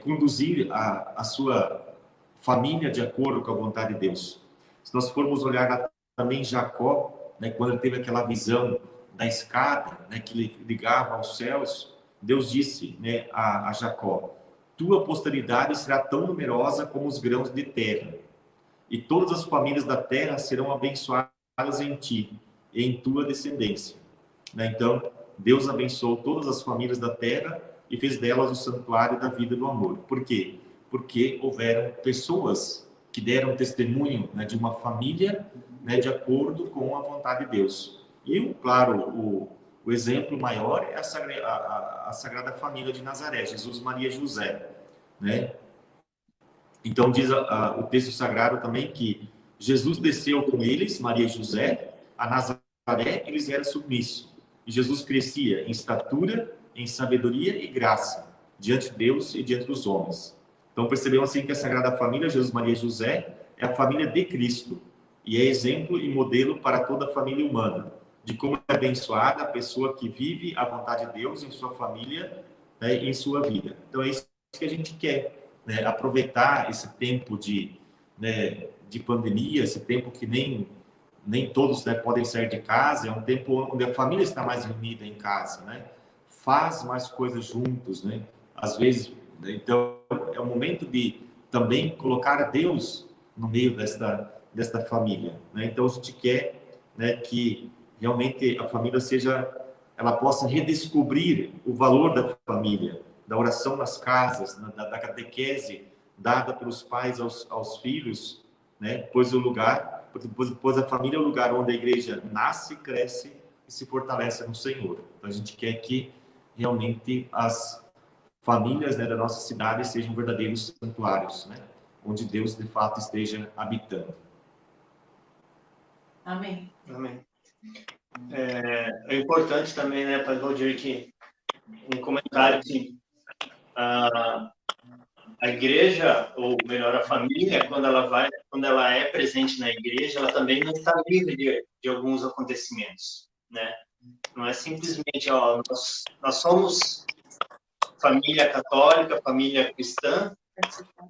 conduzir a sua família de acordo com a vontade de Deus. Se nós formos olhar também Jacó, né, quando ele teve aquela visão da escada, né, que ligava aos céus, Deus disse, né, a Jacó, tua posteridade será tão numerosa como os grãos de terra, e todas as famílias da terra serão abençoadas em ti e em tua descendência. Né? Então, Deus abençoou todas as famílias da terra e fez delas o santuário da vida do amor. Por quê? Porque houveram pessoas que deram testemunho, né, de uma família, né, de acordo com a vontade de Deus. E, claro, o exemplo maior é a Sagrada Família de Nazaré, Jesus, Maria e José, né? Então, diz o texto sagrado também que Jesus desceu com eles, Maria e José, a Nazaré, eles eram submissos. E Jesus crescia em estatura, em sabedoria e graça, diante de Deus e diante dos homens. Então, percebemos assim que a Sagrada Família, Jesus, Maria e José, é a família de Cristo. E é exemplo e modelo para toda a família humana, de como é abençoada a pessoa que vive a vontade de Deus em sua família, né, em sua vida. Então, é isso que a gente quer, né, aproveitar esse tempo de pandemia, esse tempo que nem todos, né, podem sair de casa, é um tempo onde a família está mais reunida em casa, né? Faz mais coisas juntos, né? Às vezes, então, é o momento de também colocar Deus no meio desta família, né? Então, a gente quer, né, que realmente a família ela possa redescobrir o valor da família, da oração nas casas, da catequese dada pelos pais aos filhos, né? Pois a família é o lugar onde a igreja nasce, cresce e se fortalece no Senhor. Então, a gente quer que realmente as famílias, né, da nossa cidade sejam verdadeiros santuários, né, onde Deus de fato esteja habitando. Amém. Amém. É importante também, né, Padre Valdir, que um comentário que a igreja, ou melhor, a família, quando ela é presente na igreja, ela também não está livre de alguns acontecimentos, né? Não é simplesmente, nós somos família católica, família cristã,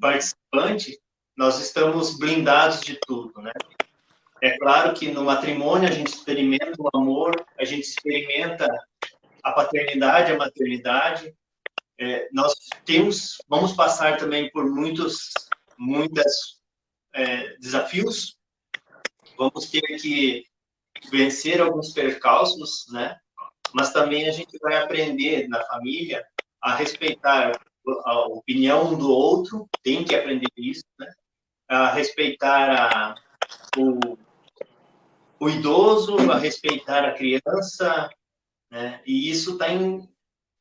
participante, nós estamos blindados de tudo, né? É claro que no matrimônio a gente experimenta o amor, a gente experimenta a paternidade, a maternidade, nós vamos passar também por muitos desafios, vamos ter que vencer alguns percalços, né? Mas também a gente vai aprender na família a respeitar a opinião do outro, tem que aprender isso, né? A respeitar o idoso, a respeitar a criança, né? E isso está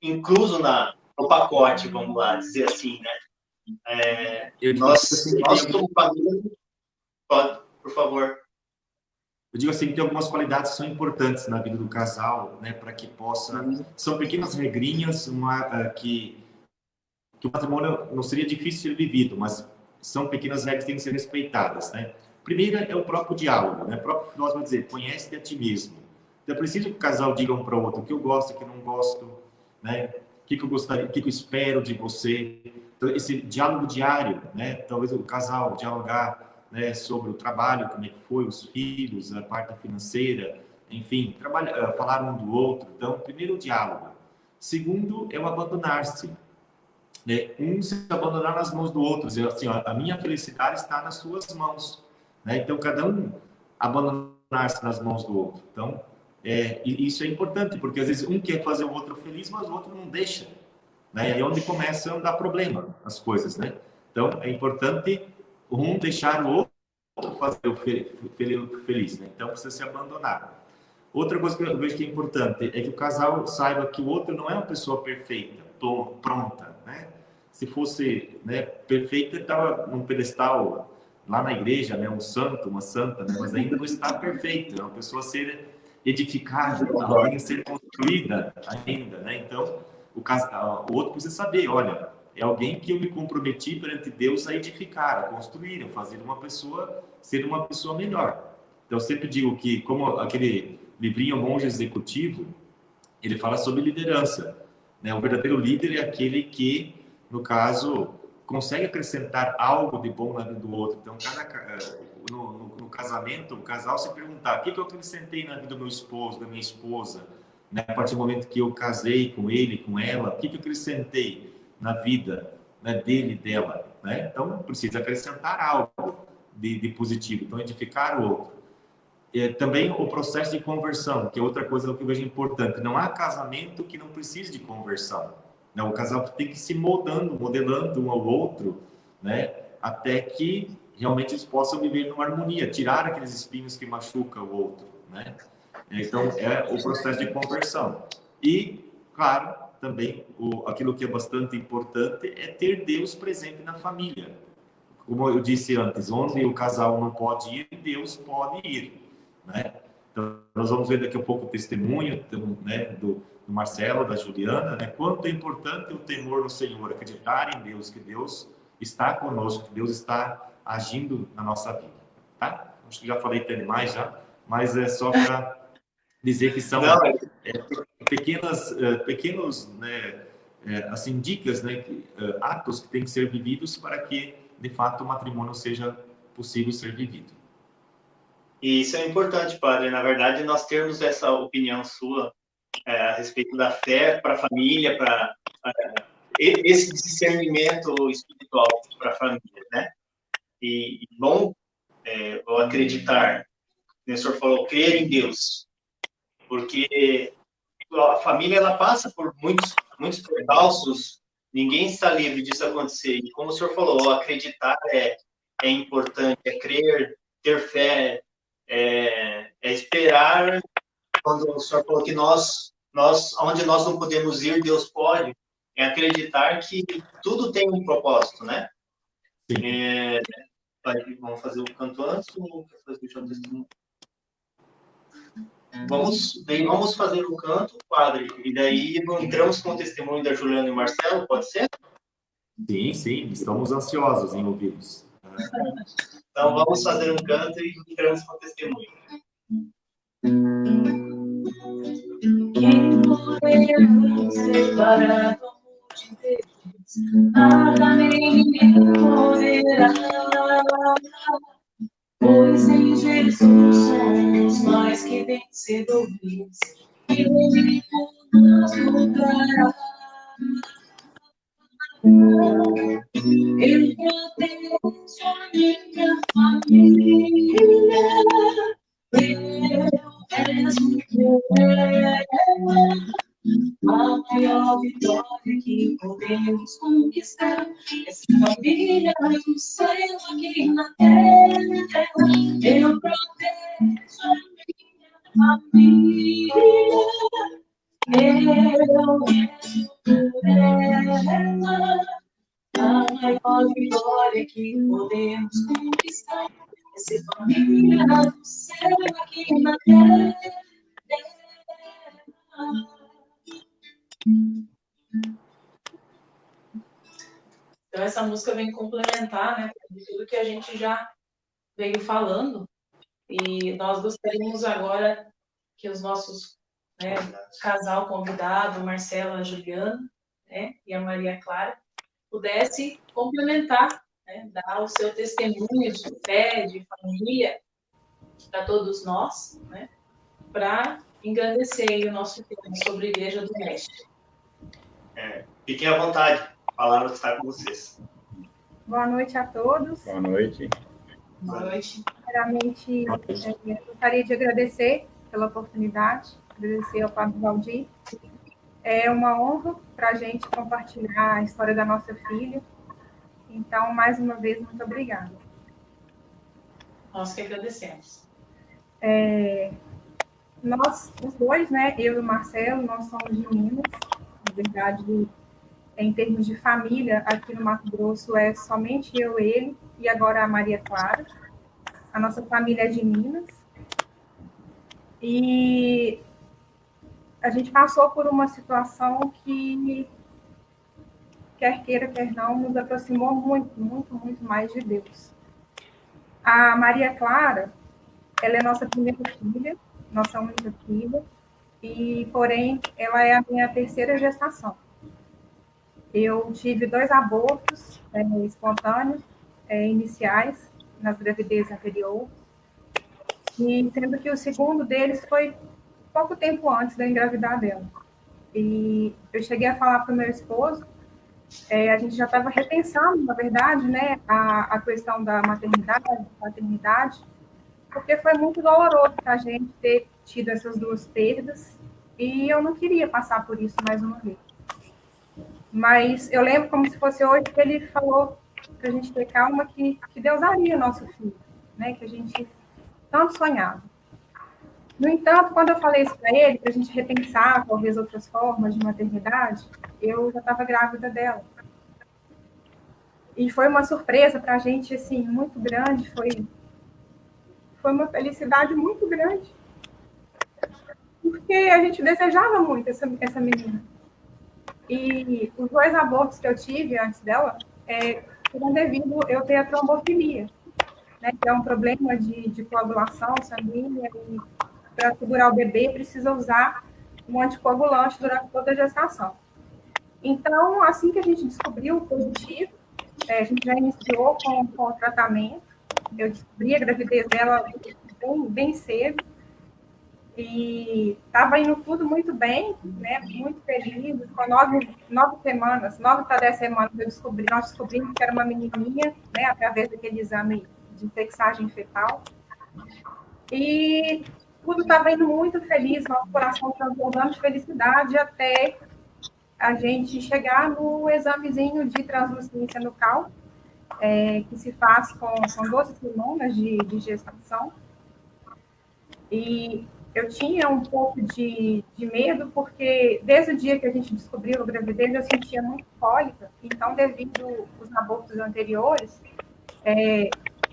incluso no pacote, vamos lá dizer assim, né? Nós como família, pode, por favor. Eu digo assim, que tem algumas qualidades que são importantes na vida do casal, né, para que possa... São pequenas regrinhas que o matrimônio não seria difícil ser vivido, mas são pequenas regras que têm que ser respeitadas, né? Primeira é o próprio diálogo, né? O próprio filósofo vai dizer, conhece-te a ti mesmo. Então é preciso que o casal diga um para o outro o que eu gosto, o que eu não gosto, né? O que eu gostaria, o que eu espero de você. Então, esse diálogo diário, né? Talvez o casal dialogar, né, sobre o trabalho, como é que foi, os filhos, a parte financeira, enfim, falar um do outro. Então, primeiro o diálogo. Segundo é o abandonar-se. Né? Se abandonar nas mãos do outro, dizer assim, ó, a minha felicidade está nas suas mãos. Né? Então, cada um abandonar-se nas mãos do outro. Então, isso é importante, porque às vezes um quer fazer o outro feliz, mas o outro não deixa. Né? E aí é onde começa a dar problema as coisas. Né? Então, é importante um deixar o outro fazer o feliz. Né? Então, precisa se abandonar. Outra coisa que eu vejo que é importante é que o casal saiba que o outro não é uma pessoa perfeita, pronta. Né? Se fosse, né, perfeita, estava num pedestal lá na igreja, né, um santo, uma santa, né, mas ainda não está perfeito, é uma pessoa a ser edificada, alguém a ser construída ainda. Né? Então, o outro precisa saber, olha, é alguém que eu me comprometi perante Deus a edificar, a construir, a fazer ser uma pessoa melhor. Então, eu sempre digo que, como aquele livrinho Monge Executivo, ele fala sobre liderança. Né? O verdadeiro líder é aquele que, no caso, consegue acrescentar algo de bom na vida do outro. Então, no casamento, o casal se perguntar, o que eu acrescentei na vida do meu esposo, da minha esposa? Né? A partir do momento que eu casei com ele, com ela, o que eu acrescentei na vida, né, dele e dela? Né? Então, precisa acrescentar algo de positivo. Então, edificar o outro. Também o processo de conversão, que é outra coisa que eu vejo importante. Não há casamento que não precise de conversão. Né? O casal tem que ir se modelando um ao outro, né? Até que realmente eles possam viver numa harmonia, tirar aqueles espinhos que machucam o outro. Né? Então, é o processo de conversão. E, claro, também aquilo que é bastante importante é ter Deus presente na família. Como eu disse antes, onde o casal não pode ir, Deus pode ir. Né? Então, nós vamos ver daqui a pouco o testemunho, né, do Marcelo, da Juliana, né? Quanto é importante o temor no Senhor, acreditar em Deus, que Deus está conosco, que Deus está agindo na nossa vida. Tá? Acho que já falei até demais já, mas é só para dizer que são pequenos, né, assim, dicas, né, atos que têm que ser vividos para que, de fato, o matrimônio seja possível ser vivido. E isso é importante, padre. Na verdade, nós termos essa opinião sua a respeito da fé para a família, para esse discernimento espiritual para a família, né? E bom, eu acreditar, o senhor falou, crer em Deus, porque a família ela passa por muitos percalços, ninguém está livre disso acontecer. E como o senhor falou, acreditar é importante, é crer, ter fé, é esperar. Quando o senhor falou que onde nós não podemos ir, Deus pode, é acreditar que tudo tem um propósito, né? Vamos fazer o canto antes ou deixar o testemunho? Vamos fazer o canto, padre, e daí entramos com o testemunho da Juliana e Marcelo, pode ser? Sim, estamos ansiosos em ouvi-los. Então, vamos fazer um canto e entramos com o testemunho. Quem poderá separar do amor de Deus? Nada nem ninguém poderá. Pois em Jesus somos mais que vencedores. Ele nos lutará. Eu protejo a minha família. Eu mesmo por ela. A maior vitória que podemos conquistar. Essa família do céu aqui na terra. Eu protejo a minha família. Eu mesmo por ela. A maior vitória que podemos conquistar. Essa família do céu aqui na terra. Então, essa música vem complementar, né, tudo que a gente já veio falando. E nós gostaríamos agora que os nossos, né, casal convidado, Marcela, a Juliana, né, e a Maria Clara, pudesse complementar, né, dar o seu testemunho de fé, de família, para todos nós, né, para engrandecer aí o nosso tema sobre a Igreja Doméstica. Fiquem à vontade, a palavra está com vocês. Boa noite a todos. Boa noite. Boa noite. Primeiramente, gostaria de agradecer pela oportunidade, agradecer ao Padre Valdir. É uma honra para a gente compartilhar a história da nossa filha. Então, mais uma vez, muito obrigada. Nós que agradecemos. Nós, os dois, né, eu e o Marcelo, nós somos de Minas. Na verdade, em termos de família, aqui no Mato Grosso é somente eu, ele e agora a Maria Clara. A nossa família é de Minas. E a gente passou por uma situação que, quer queira, quer não, nos aproximou muito, muito, muito mais de Deus. A Maria Clara, ela é nossa primeira filha, nossa única filha, e, porém, ela é a minha terceira gestação. Eu tive 2 abortos espontâneos, iniciais, nas gravidezes anteriores, e sendo que o segundo deles foi pouco tempo antes de eu engravidar dela. E eu cheguei a falar para o meu esposo, a gente já estava repensando, na verdade, né, a questão da maternidade, da paternidade, porque foi muito doloroso para a gente ter tido essas 2 perdas, e eu não queria passar por isso mais uma vez. Mas eu lembro como se fosse hoje que ele falou para a gente ter calma, que Deus daria nosso filho, né, que a gente tanto sonhava. No entanto, quando eu falei isso para ele, para a gente repensar talvez outras formas de maternidade, eu já estava grávida dela. E foi uma surpresa para a gente, assim, muito grande, foi uma felicidade muito grande, porque a gente desejava muito essa menina. E os 2 abortos que eu tive antes dela foram devido eu ter a trombofilia, né, que é um problema de coagulação sanguínea, e para segurar o bebê precisa usar um anticoagulante durante toda a gestação. Então, assim que a gente descobriu o positivo, a gente já iniciou com o tratamento. Eu descobri a gravidez dela bem cedo, e estava indo tudo muito bem, né? Muito feliz. Com 9 semanas, 9 para 10 semanas, nós descobrimos que era uma menininha, né? Através daquele exame de sexagem fetal. E tudo estava indo muito feliz, nosso coração transbordando de felicidade, até a gente chegar no examezinho de translucência nucal, que se faz com 12 semanas de gestação. E eu tinha um pouco de medo, porque desde o dia que a gente descobriu a gravidez, eu sentia muito cólica. Então, devido aos abortos anteriores,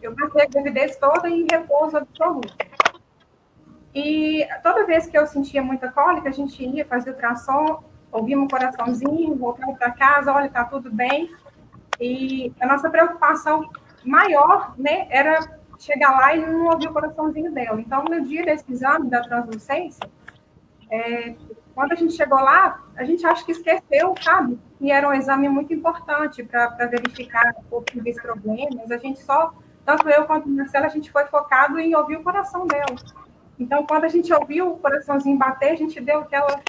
eu passei a gravidez toda em repouso absoluto. E toda vez que eu sentia muita cólica, a gente ia fazer ultrassom, ouvia um coraçãozinho, voltava para casa, olha, está tudo bem. E a nossa preocupação maior, né, era chegar lá e não ouvir o coraçãozinho dela. Então, no dia desse exame da translucência, quando a gente chegou lá, a gente acha que esqueceu, sabe? E era um exame muito importante para verificar possíveis problemas. A gente tanto eu quanto a Marcela, a gente foi focado em ouvir o coração dela. Então, quando a gente ouviu o coraçãozinho bater, a gente deu aquela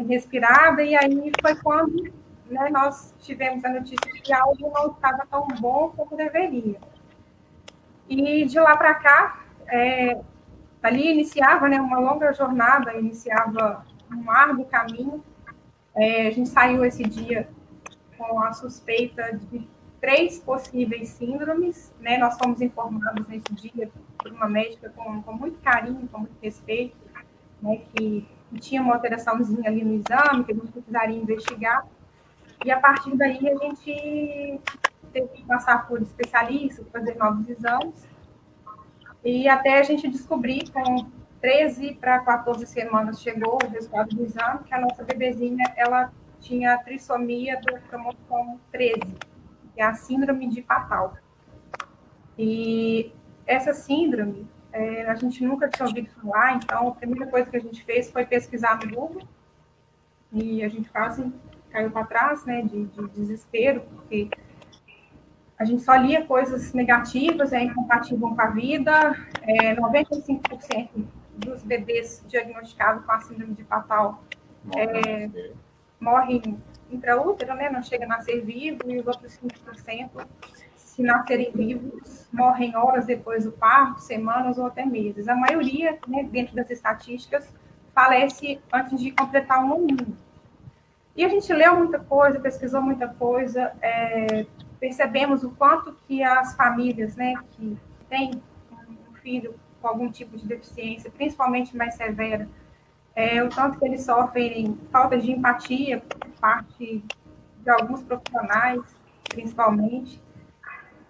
respirada, e aí foi quando né, nós tivemos a notícia que algo não estava tão bom como deveria. E de lá para cá, ali iniciava, né, uma longa jornada, iniciava um árduo caminho. A gente saiu esse dia com a suspeita de 3 possíveis síndromes, né? Nós fomos informados nesse dia por uma médica com muito carinho, com muito respeito, né, que tinha uma alteraçãozinha ali no exame, que a gente precisaria investigar. E a partir daí a gente teve que passar por especialistas, fazer novos exames, e até a gente descobrir, com 13 para 14 semanas, chegou o resultado do exame, que a nossa bebezinha, ela tinha a trissomia do cromossomo 13, que é a síndrome de Patal. E essa síndrome, a gente nunca tinha ouvido falar, então a primeira coisa que a gente fez foi pesquisar no Google, e a gente quase caiu para trás, né, de desespero, porque a gente só lia coisas negativas, incompatível com a vida. 95% dos bebês diagnosticados com a síndrome de Patal morrem intraútero, né, não chega a nascer vivo, e os outros 5%, se nascerem vivos, morrem horas depois do parto, semanas ou até meses. A maioria, né, dentro das estatísticas, falece antes de completar um ano. E a gente leu muita coisa, pesquisou muita coisa, percebemos o quanto que as famílias, né, que têm um filho com algum tipo de deficiência, principalmente mais severa, o tanto que eles sofrem falta de empatia por parte de alguns profissionais, principalmente,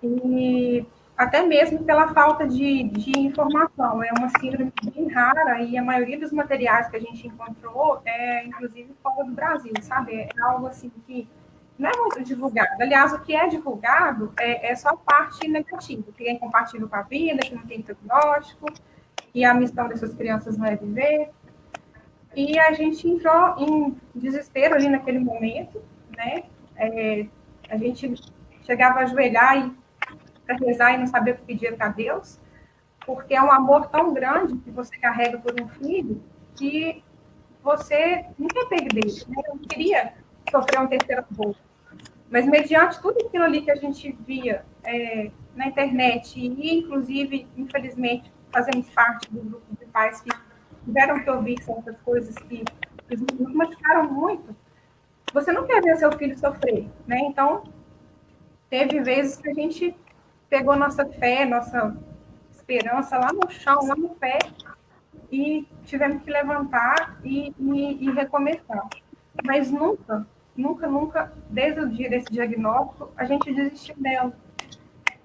e até mesmo pela falta de informação. É uma síndrome bem rara, e a maioria dos materiais que a gente encontrou inclusive, fora do Brasil, sabe? É algo assim que não é muito divulgado. Aliás, o que é divulgado é só a parte negativa, que é incompatível com a vida, que não tem diagnóstico, que a missão dessas crianças não é viver. E a gente entrou em desespero ali naquele momento, né? A gente chegava a ajoelhar para rezar e não saber o que pedir para Deus, porque é um amor tão grande que você carrega por um filho que você não quer perder, né? Eu não queria sofrer um terceiro aborto. Mas, mediante tudo aquilo ali que a gente via na internet, e, inclusive, infelizmente, fazemos parte do grupo de pais que tiveram que ouvir certas coisas que nos machucaram muito, você não quer ver seu filho sofrer, né? Então, teve vezes que a gente pegou nossa fé, nossa esperança lá no chão, lá no pé, e tivemos que levantar e recomeçar. Mas nunca, desde o dia desse diagnóstico, a gente desistiu dela.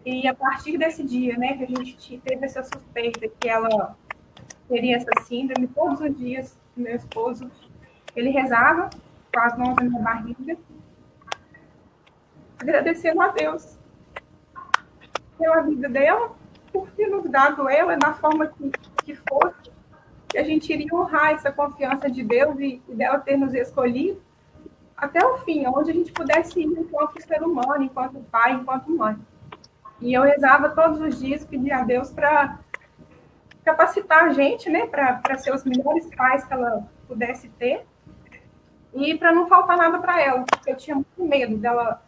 E a partir desse dia, né, que a gente teve essa suspeita que ela teria essa síndrome, todos os dias, meu esposo, ele rezava com as mãos na minha barriga, agradecendo a Deus pela vida dela, por ter nos dado ela na forma que fosse, que a gente iria honrar essa confiança de Deus e dela ter nos escolhido até o fim, onde a gente pudesse ir enquanto ser humano, enquanto pai, enquanto mãe. E eu rezava todos os dias, pedia a Deus para capacitar a gente, né, para ser os melhores pais que ela pudesse ter, e para não faltar nada para ela, porque eu tinha muito medo dela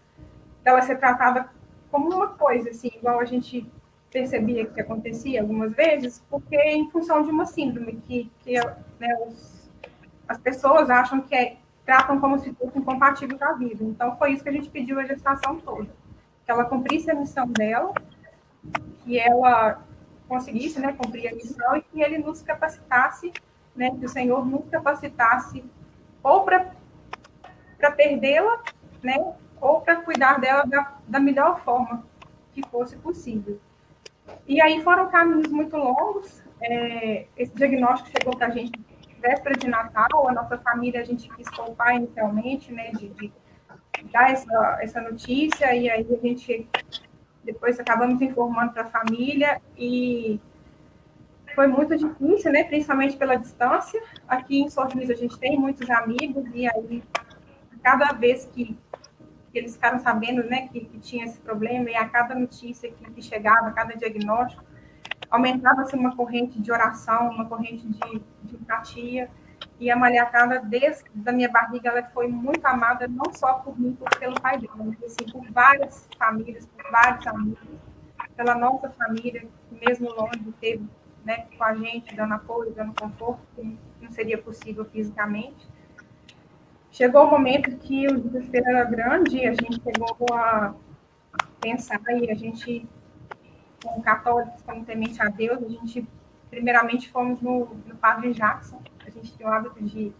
ser tratada como uma coisa, assim, igual a gente percebia que acontecia algumas vezes, porque em função de uma síndrome que né, as pessoas acham que tratam como se fosse incompatível com a vida. Então, foi isso que a gente pediu a gestação toda, que ela cumprisse a missão dela, que ela conseguisse, né, cumprir a missão, e que ele nos capacitasse, né, que o Senhor nos capacitasse ou para perdê-la, né, ou para cuidar dela da melhor forma que fosse possível. E aí foram caminhos muito longos. Esse diagnóstico chegou para a gente véspera de Natal. A nossa família, a gente quis poupar inicialmente, né, de dar essa notícia, e aí a gente depois acabamos informando para a família, e foi muito difícil, né, principalmente pela distância. Aqui em Sorriso a gente tem muitos amigos, e aí cada vez que eles ficaram sabendo, né, que tinha esse problema, e a cada notícia que chegava, a cada diagnóstico, aumentava-se uma corrente de oração, uma corrente de empatia, E a Mariacada, desde a minha barriga, ela foi muito amada, não só por mim, pelo pai dela, mas assim, por várias famílias, por vários amigos, pela nossa família, que mesmo longe teve, né, com a gente, dando apoio, dando conforto, que não seria possível fisicamente. Chegou o momento que o desespero era grande, e a gente chegou a pensar, e a gente, como católicos, como temente a Deus, a gente, primeiramente, fomos no Padre Jackson. A gente tem o hábito de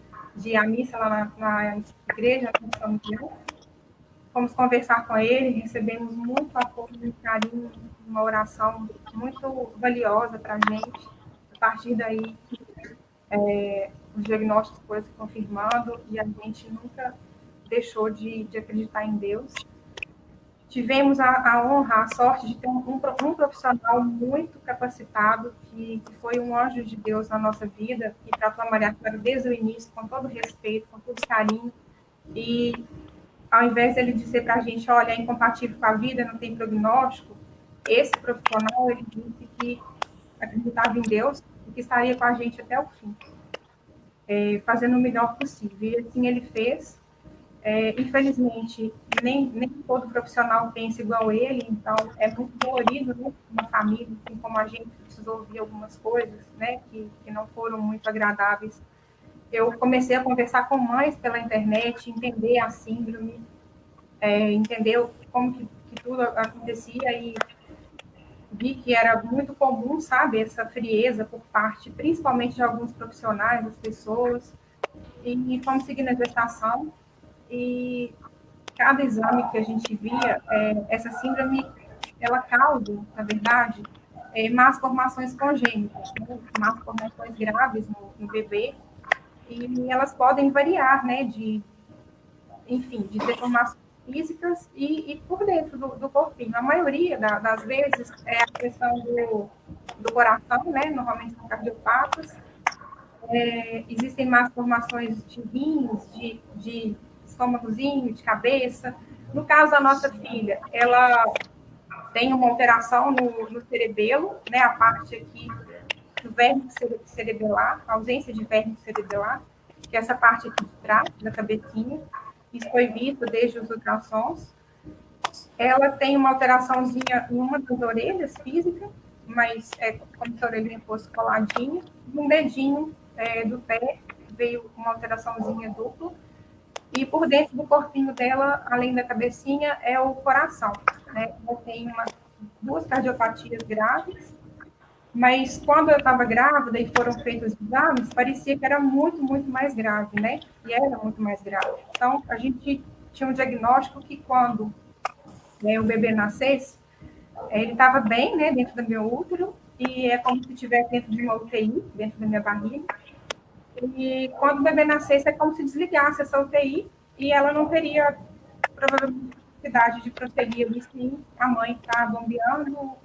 ir à missa lá na igreja, na São Miguel. Fomos conversar com ele, recebemos muito apoio e carinho, uma oração muito valiosa para a gente. A partir daí, os diagnósticos foram se confirmando e a gente nunca deixou de acreditar em Deus. Tivemos a honra, a sorte de ter um profissional muito capacitado, que foi um anjo de Deus na nossa vida, que tratou a Maria Clara desde o início, com todo respeito, com todo carinho. E, ao invés dele dizer para a gente, olha, é incompatível com a vida, não tem prognóstico, esse profissional, ele disse que acreditava em Deus e que estaria com a gente até o fim, fazendo o melhor possível. E assim ele fez. Infelizmente, nem todo profissional pensa igual ele, então é muito dolorido, né, uma família, assim como a gente precisou ouvir algumas coisas, né, que não foram muito agradáveis. Eu comecei a conversar com mães pela internet, entender a síndrome, entender como que tudo acontecia e vi que era muito comum, sabe, essa frieza por parte, principalmente de alguns profissionais, das pessoas, e fomos seguindo a gestação. E cada exame que a gente via, essa síndrome, ela causa, na verdade, más formações congênitas, né? Más formações graves no bebê, e elas podem variar, né, enfim, de deformações físicas e por dentro do corpinho. A maioria das vezes é a questão do coração, né, normalmente são cardiopatas. Existem más formações de rins, de estômagozinho, de cabeça. No caso da nossa filha, ela tem uma alteração no cerebelo, né, a parte aqui do vértice cerebelar, ausência de vértice cerebelar, que é essa parte aqui de trás da cabecinha. Isso foi visto desde os ultrassons. Ela tem uma alteraçãozinha em uma das orelhas física, mas é como se a orelhinha fosse coladinha. Um dedinho do pé veio uma alteraçãozinha dupla. E por dentro do corpinho dela, além da cabecinha, é o coração, né? Ela tem duas cardiopatias graves, mas quando eu estava grávida e foram feitos os exames, parecia que era muito, muito mais grave, né? E era muito mais grave. Então, a gente tinha um diagnóstico que quando o bebê nascesse, ele estava bem, né, dentro do meu útero, e é como se estivesse dentro de uma UTI, dentro da minha barriga. E quando o bebê nascesse, é como se desligasse essa UTI e ela não teria, provavelmente, necessidade de prosseguir. E sim, a mãe está bombeando o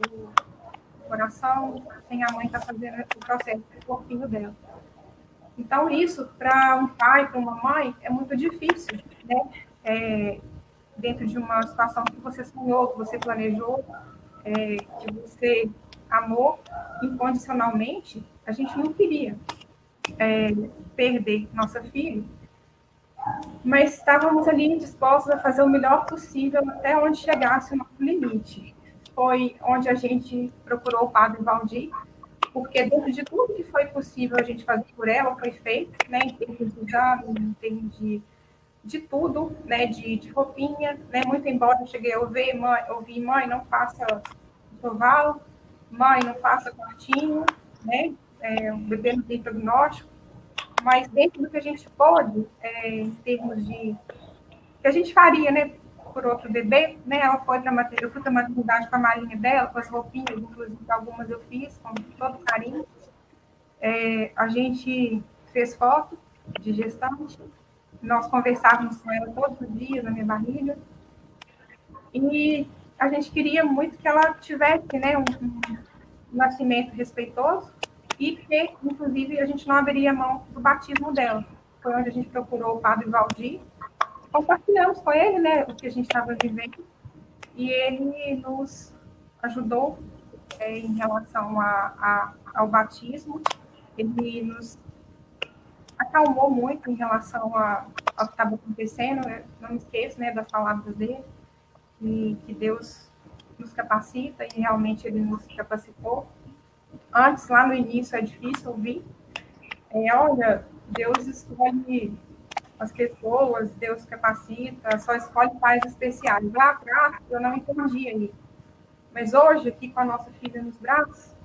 coração, sem a mãe estar fazendo o processo do corpinho dela. Então, isso, para um pai, para uma mãe, é muito difícil, né? Dentro de uma situação que você sonhou, que você planejou, que você amou incondicionalmente, a gente não queria perder nossa filha, mas estávamos ali dispostos a fazer o melhor possível até onde chegasse o nosso limite. Foi onde a gente procurou o padre Valdir, porque dentro de tudo que foi possível a gente fazer por ela, foi feito, né, em termos de exame, em termos de tudo, né, de roupinha, né, muito embora eu cheguei a ouvir, mãe, não faça enxoval, mãe, não faça quartinho, né, o bebê não tem prognóstico, mas dentro do que a gente pode, em termos de que a gente faria, né, por outro bebê, né, eu fui para a maternidade com a malinha dela, com as roupinhas, inclusive algumas eu fiz com todo carinho. A gente fez foto de gestante, nós conversávamos com ela todos os dias na minha barriga, e a gente queria muito que ela tivesse, né, um nascimento respeitoso, e que, inclusive, a gente não abriria mão do batismo dela. Foi onde a gente procurou o padre Valdir, compartilhamos com ele, né, o que a gente estava vivendo, e ele nos ajudou em relação ao batismo, ele nos acalmou muito em relação ao que estava acontecendo. Eu não me esqueço, né, das palavras dele, que Deus nos capacita, e realmente ele nos capacitou. Antes, lá no início, é difícil ouvir. Olha, Deus escolhe as pessoas, Deus capacita, só escolhe pais especiais. Lá atrás, eu não entendia isso. Mas hoje, aqui com a nossa filha nos braços,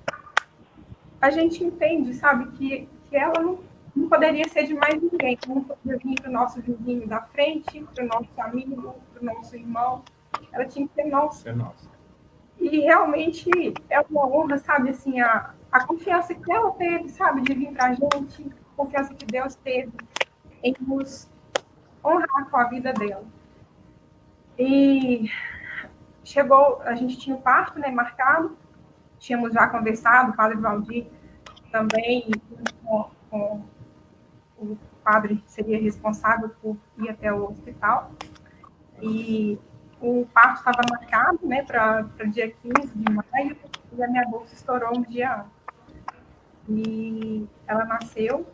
a gente entende, sabe, que ela não poderia ser de mais ninguém. Não poderia vir para o nosso vizinho da frente, para o nosso amigo, para o nosso irmão. Ela tinha que ser nossa. É nossa. E realmente é uma honra, sabe, assim, a confiança que ela teve, sabe, de vir para a gente, a confiança que Deus teve em nos honrar com a vida dela. E chegou, a gente tinha o parto, né, marcado, tínhamos já conversado, o padre Valdir também, com o padre seria responsável por ir até o hospital, e o parto estava marcado, né, para dia 15 de maio, e a minha bolsa estourou um dia antes. E ela nasceu,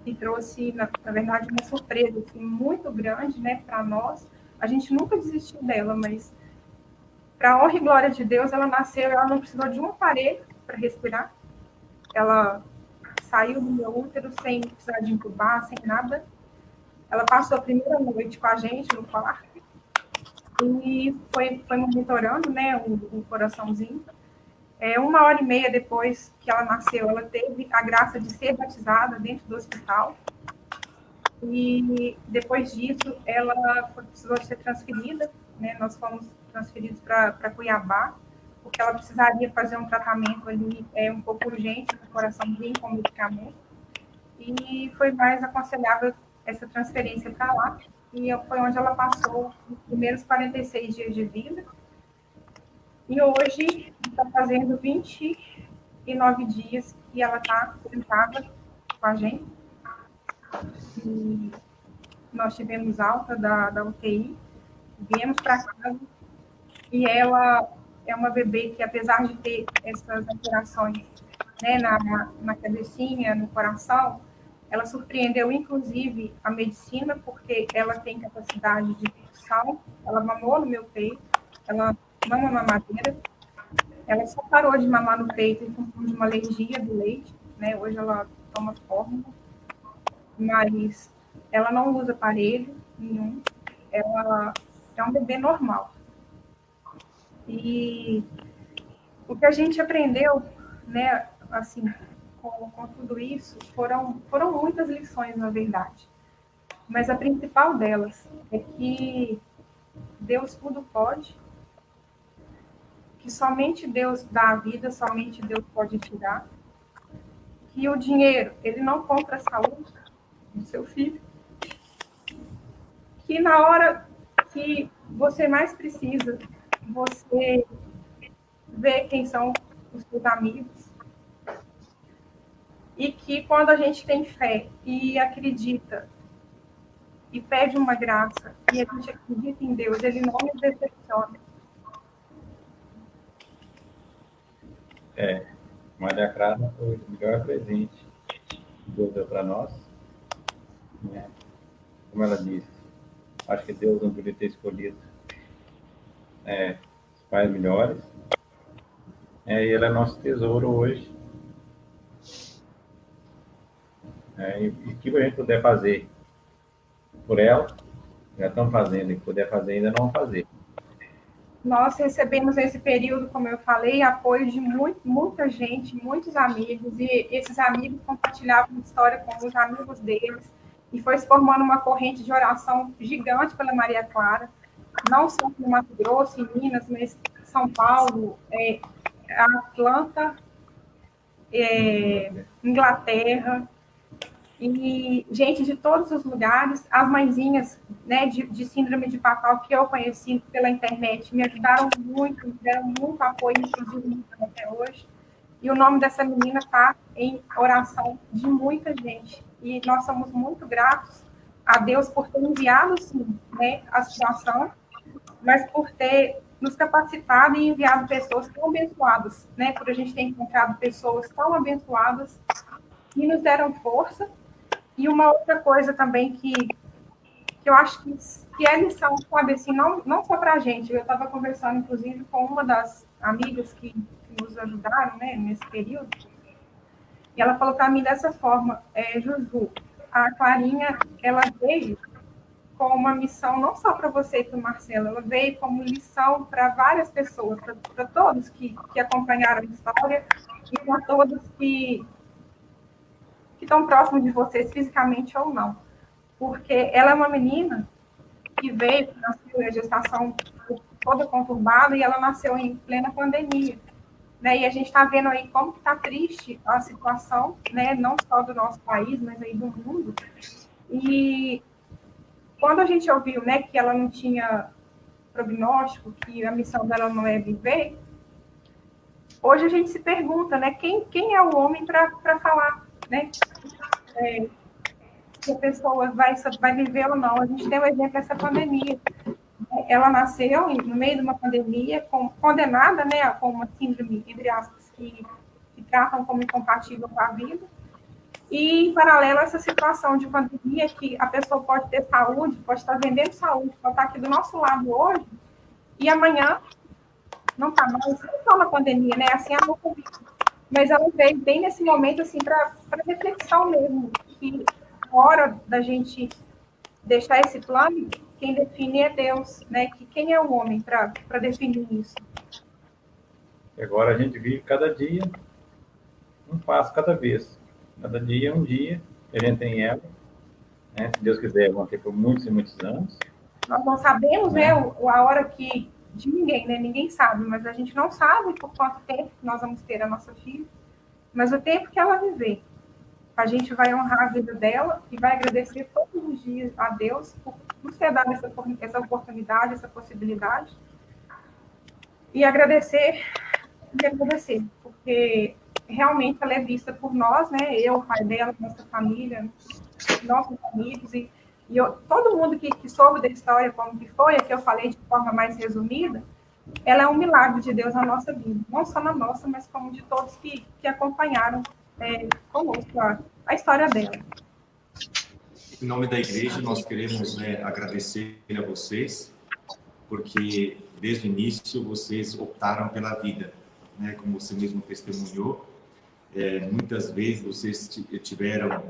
e trouxe, na verdade, uma surpresa assim, muito grande, né, para nós. A gente nunca desistiu dela, mas, para a honra e glória de Deus, ela nasceu, ela não precisou de um aparelho para respirar. Ela saiu do meu útero sem precisar de intubar, sem nada. Ela passou a primeira noite com a gente no quarto e foi monitorando, né, o coraçãozinho. 1h30 depois que ela nasceu, ela teve a graça de ser batizada dentro do hospital. E depois disso, ela precisou ser transferida, né? Nós fomos transferidos para Cuiabá, porque ela precisaria fazer um tratamento ali um pouco urgente no coraçãozinho com medicamento. E foi mais aconselhável essa transferência para lá. E foi onde ela passou os primeiros 46 dias de vida. E hoje está fazendo 29 dias que ela está sentada com a gente. E nós tivemos alta da UTI, viemos para casa, e ela é uma bebê que, apesar de ter essas alterações, né, na cabecinha, no coração, ela surpreendeu, inclusive, a medicina, porque ela tem capacidade de sucção, ela mamou no meu peito, ela mama mamadeira, ela só parou de mamar no peito em função de uma alergia do leite, né? Hoje ela toma fórmula, mas ela não usa aparelho nenhum, ela é um bebê normal. E o que a gente aprendeu, né, assim, com tudo isso, foram muitas lições, na verdade. Mas a principal delas é que Deus tudo pode, que somente Deus dá a vida, somente Deus pode tirar, que o dinheiro, ele não compra a saúde do seu filho, que na hora que você mais precisa, você vê quem são os seus amigos, e que quando a gente tem fé e acredita e pede uma graça e a gente acredita em Deus, ele não nos decepciona. Maria Clara foi o melhor presente que Deus deu para nós. Né? Como ela disse, acho que Deus não podia ter escolhido os pais melhores. E ela é nosso tesouro hoje. E o que a gente puder fazer por ela, já estamos fazendo, e puder fazer ainda não vamos fazer. Nós recebemos nesse período, como eu falei, apoio de muita gente, muitos amigos, e esses amigos compartilhavam história com os amigos deles, e foi se formando uma corrente de oração gigante pela Maria Clara, não só no Mato Grosso, em Minas, mas São Paulo, Atlanta, Inglaterra, e gente de todos os lugares, as mãezinhas, né, de síndrome de Papal que eu conheci pela internet, me ajudaram muito, me deram muito apoio, inclusive até hoje. E o nome dessa menina está em oração de muita gente. E nós somos muito gratos a Deus por ter enviado, sim, né, a situação, mas por ter nos capacitado e enviado pessoas tão abençoadas, né, por a gente ter encontrado pessoas tão abençoadas e nos deram força. E uma outra coisa também que eu acho que é lição, sabe, assim, não só para a gente. Eu estava conversando, inclusive, com uma das amigas que nos ajudaram, né, nesse período, e ela falou para mim dessa forma: Juju, a Clarinha, ela veio com uma missão não só para você e para o Marcelo, ela veio como lição para várias pessoas, para todos que acompanharam a história e para todos que estão próximos de vocês fisicamente ou não. Porque ela é uma menina que veio, nasceu a gestação toda conturbada, e ela nasceu em plena pandemia. Né? E a gente está vendo aí como está triste a situação, né? Não só do nosso país, mas aí do mundo. E quando a gente ouviu, né, que ela não tinha prognóstico, que a missão dela não é viver, hoje a gente se pergunta, né, quem é o homem para falar, né? Se a pessoa vai viver ou não. A gente tem um exemplo dessa pandemia. Ela nasceu no meio de uma pandemia, condenada, né, com uma síndrome, entre aspas, que tratam como incompatível com a vida. E, em paralelo a essa situação de pandemia, que a pessoa pode ter saúde, pode estar vendendo saúde, pode estar aqui do nosso lado hoje, e amanhã não está mais, não só na pandemia, né, assim, a nossa vida. Mas ela veio bem nesse momento, assim, para reflexão mesmo, que a hora da gente deixar esse plano, quem define é Deus, né? Que quem é o homem para definir isso? E agora a gente vive cada dia, um passo cada vez. Cada dia é um dia que a gente tem ela, né? Se Deus quiser, vão ter por muitos e muitos anos. Nós não sabemos, né, a hora que de ninguém, né? Ninguém sabe, mas a gente não sabe por quanto tempo nós vamos ter a nossa filha, mas o tempo que ela viver, a gente vai honrar a vida dela e vai agradecer todos os dias a Deus por nos ter dado essa oportunidade, essa possibilidade. E agradecer, porque realmente ela é vista por nós, né? Eu, o pai dela, nossa família, nossos amigos, e todo mundo que soube da história, como que foi, a que eu falei de forma mais resumida, ela é um milagre de Deus na nossa vida. Não só na nossa, mas como de todos que acompanharam conosco a história dela. Em nome da igreja, nós queremos agradecer a vocês, porque desde o início vocês optaram pela vida, né? Como você mesmo testemunhou, muitas vezes vocês tiveram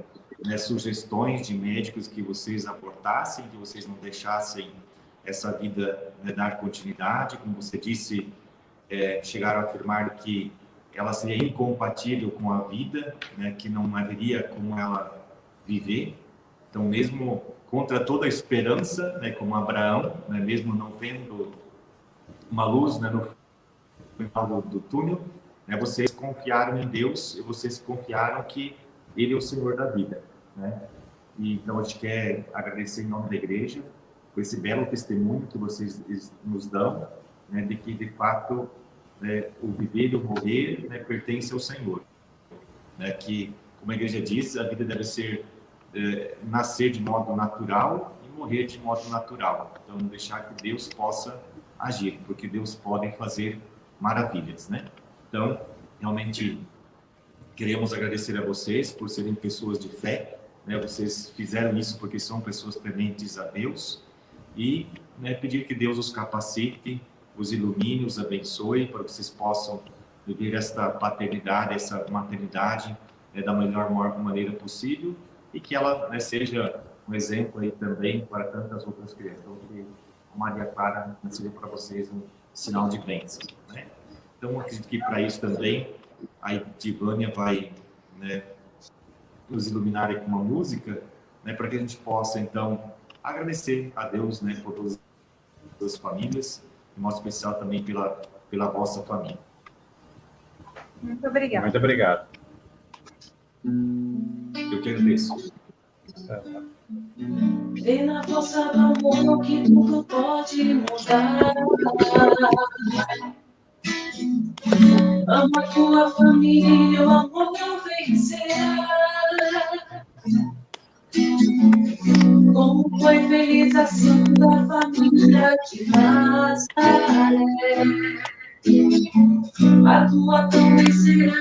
sugestões de médicos que vocês abortassem, que vocês não deixassem essa vida dar continuidade. Como você disse, chegaram a afirmar que ela seria incompatível com a vida, né? Que não haveria como ela viver. Então, mesmo contra toda a esperança, né, como Abraão, né, mesmo não vendo uma luz, né, no final do túnel, né, vocês confiaram em Deus e vocês confiaram que Ele é o Senhor da vida. Né? E, então, a gente quer agradecer em nome da igreja por esse belo testemunho que vocês nos dão, né, de que, de fato, o viver e o morrer, né, pertence ao Senhor. Né? Que, como a igreja diz, a vida deve ser nascer de modo natural e morrer de modo natural. Então, deixar que Deus possa agir, porque Deus pode fazer maravilhas, né? Então, realmente, queremos agradecer a vocês por serem pessoas de fé, né? Vocês fizeram isso porque são pessoas tementes a Deus e, né, pedir que Deus os capacite, os ilumine, os abençoe, para que vocês possam viver esta paternidade, essa maternidade, da melhor maneira possível, e que ela, né, seja um exemplo aí também para tantas outras crianças. Então, que a Maria Clara seja para vocês um sinal de bênção, né? Então, acredito que para isso também a Divânia vai, né, nos iluminar aí com uma música, né, para que a gente possa, então, agradecer a Deus, né, por todas as famílias, de modo especial também pela vossa família. Muito obrigada. Muito obrigado. Eu que agradeço. Vê na força do amor que tudo pode mudar. Ama tua família, o amor não vencerá. Como foi feliz a Santa Família de Nazaré. A tua também será,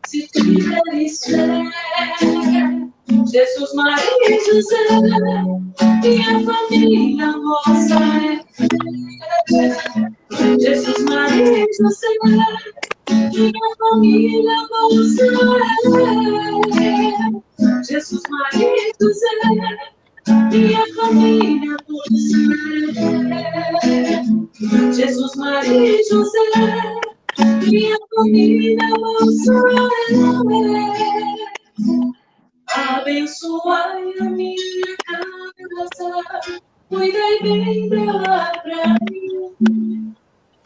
se tiveres fé. Jesus, Maria e José, minha família, vossa é. Jesus, Maria e José, minha família, vossa é. Jesus, Maria e José, minha família, vossa é. Jesus, Maria e José, minha família, vossa é. Abençoai a minha casa, cuidai bem dela pra mim.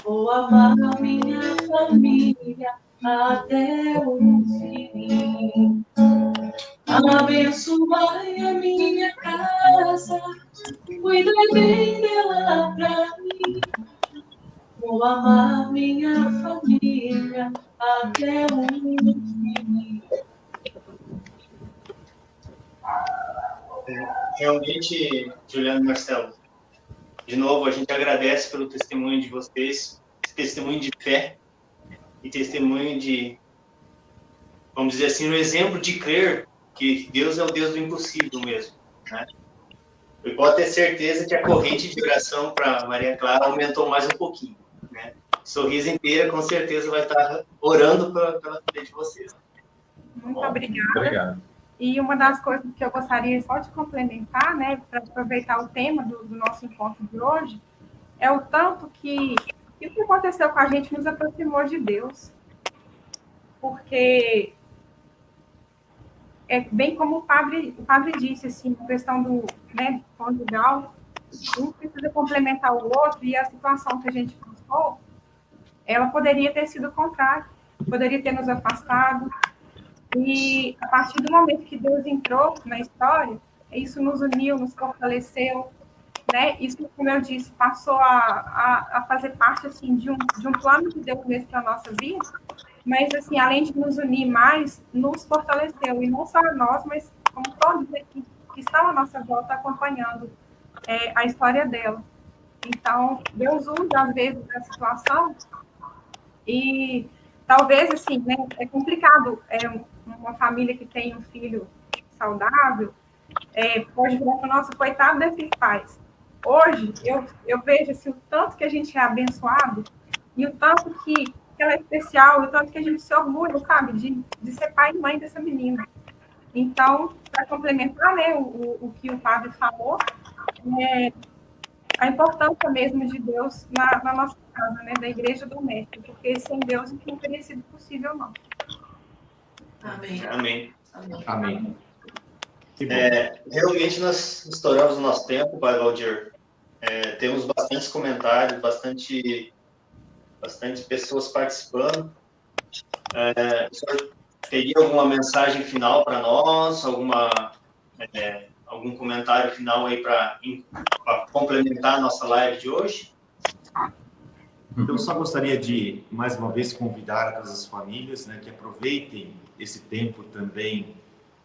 Vou amar a minha família até o fim. Abençoai a minha casa, cuidai bem dela pra mim. Vou amar minha família até o fim. Realmente, Juliano e Marcelo, de novo, a gente agradece pelo testemunho de vocês, testemunho de fé e testemunho de, vamos dizer assim, um exemplo de crer que Deus é o Deus do impossível mesmo, né? E pode ter certeza que a corrente de oração para Maria Clara aumentou mais um pouquinho, né? Sorriso inteira, com certeza, vai estar orando pela vida de vocês. Muito obrigada. Obrigado. E uma das coisas que eu gostaria só de complementar, né, para aproveitar o tema do nosso encontro de hoje, é o tanto que o que aconteceu com a gente nos aproximou de Deus. Porque, é bem como o padre disse, assim, a questão do, né, conjugal, um precisa complementar o outro, e a situação que a gente passou, ela poderia ter sido o contrário, poderia ter nos afastado. E a partir do momento que Deus entrou na história, isso nos uniu, nos fortaleceu, né? Isso, como eu disse, passou a fazer parte assim de um plano de Deus mesmo para a nossa vida, mas assim, além de nos unir mais, nos fortaleceu, e não só nós, mas como todos aqui que estão à nossa volta acompanhando a história dela. Então, Deus usa às vezes a situação e talvez, assim, né, é complicado, uma família que tem um filho saudável, pode virar para o nosso coitado desses pais. Hoje, eu vejo assim, o tanto que a gente é abençoado e o tanto que ela é especial, e o tanto que a gente se orgulha, sabe, de ser pai e mãe dessa menina. Então, para complementar, né, o que o padre falou, a importância mesmo de Deus na nossa casa, né, da igreja doméstica, porque sem Deus isso não teria sido possível, não. Amém. Amém. Amém. Amém. Que bom. Realmente nós estouramos o nosso tempo, Padre Valdir. Temos bastantes comentários, bastante pessoas participando. O senhor teria alguma mensagem final para nós? Algum comentário final aí para complementar a nossa live de hoje? Eu só gostaria de, mais uma vez, convidar todas as famílias, né, que aproveitem esse tempo também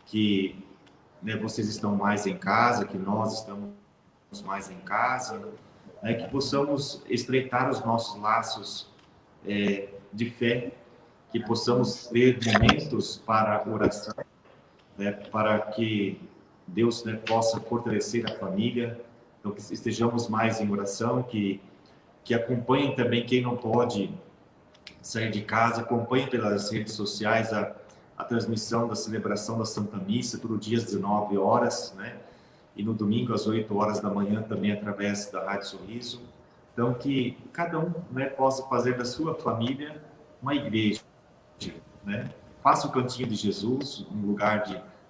que, né, vocês estão mais em casa, que nós estamos mais em casa, né, que possamos estreitar os nossos laços de fé, que possamos ter momentos para oração, né, para que Deus, né, possa fortalecer a família, então que estejamos mais em oração, que acompanhem também quem não pode sair de casa, acompanhem pelas redes sociais a transmissão da celebração da Santa Missa, todo dia às 19 horas, né? E no domingo às 8 horas da manhã também através da Rádio Sorriso. Então que cada um, né, possa fazer da sua família uma igreja, né? Faça o cantinho de Jesus, um lugar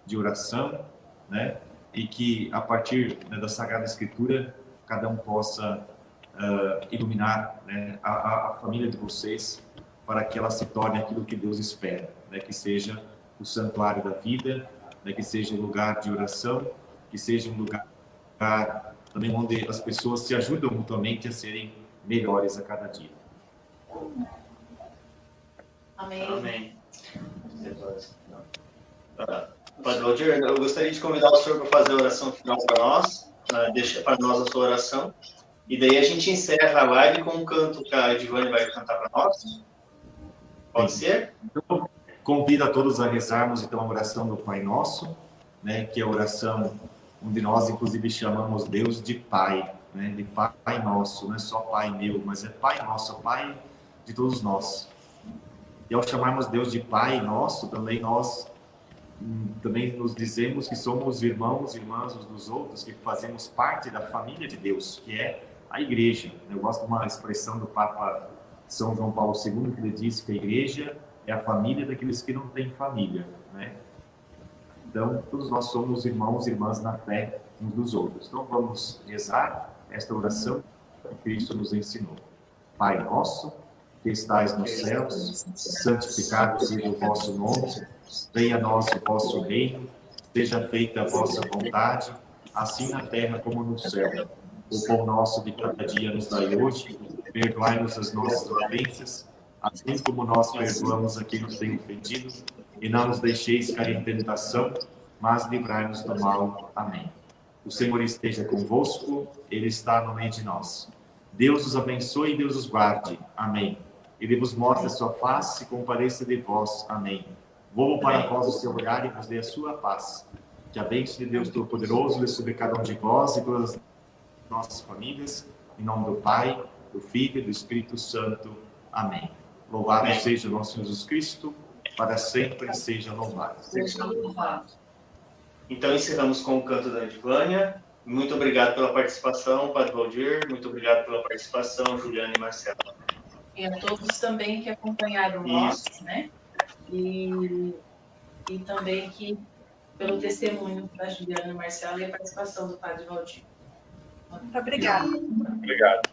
de oração, né? E que a partir, né, da Sagrada Escritura cada um possa iluminar, né, a família de vocês para que ela se torne aquilo que Deus espera, né, que seja o santuário da vida, né, que seja um lugar de oração, que seja um lugar também onde as pessoas se ajudam mutuamente a serem melhores a cada dia. Amém. Amém. Padre Valdir, eu gostaria de convidar o senhor para fazer a oração final para nós, deixa para nós a sua oração, e daí a gente encerra a live com um canto que a Edivane vai cantar para nós. Pode ser? Então, convido a todos a rezarmos então a oração do Pai Nosso, né, que é a oração onde nós, inclusive, chamamos Deus de Pai, né, de Pai Nosso, não é só Pai meu, mas é Pai Nosso, Pai de todos nós. E ao chamarmos Deus de Pai Nosso, também nós também nos dizemos que somos irmãos e irmãs uns dos outros, que fazemos parte da família de Deus, que é a igreja. Eu gosto de uma expressão do Papa São João Paulo II, que ele disse que a igreja é a família daqueles que não têm família, né? Então, todos nós somos irmãos e irmãs na fé uns dos outros. Então, vamos rezar esta oração que Cristo nos ensinou. Pai nosso, que estais nos céus, santificado seja o vosso nome, venha a nós o vosso reino, seja feita a vossa vontade, assim na terra como no céu. O pão nosso de cada dia nos dai hoje, perdoai-nos as nossas ofensas, assim como nós perdoamos a quem nos tem ofendido, e não nos deixeis cair em tentação, mas livrai-nos do mal. Amém. O Senhor esteja convosco, Ele está no meio de nós. Deus os abençoe e Deus os guarde. Amém. Ele vos mostre a sua face e compareça de vós. Amém. Volva para vós o seu olhar e vos dê a sua paz. Que a bênção de Deus Todo-Poderoso lhe sobre cada um de vós e todas as nossas famílias. Em nome do Pai, do Filho e do Espírito Santo. Amém. Louvado seja o nosso Jesus Cristo, para sempre seja louvado. Então, encerramos com o canto da Edvânia. Muito obrigado pela participação, Padre Valdir. Muito obrigado pela participação, Juliana e Marcela. E a todos também que acompanharam nós, né? E também que pelo testemunho da Juliana e Marcela e a participação do Padre Valdir. Muito obrigada. Obrigado.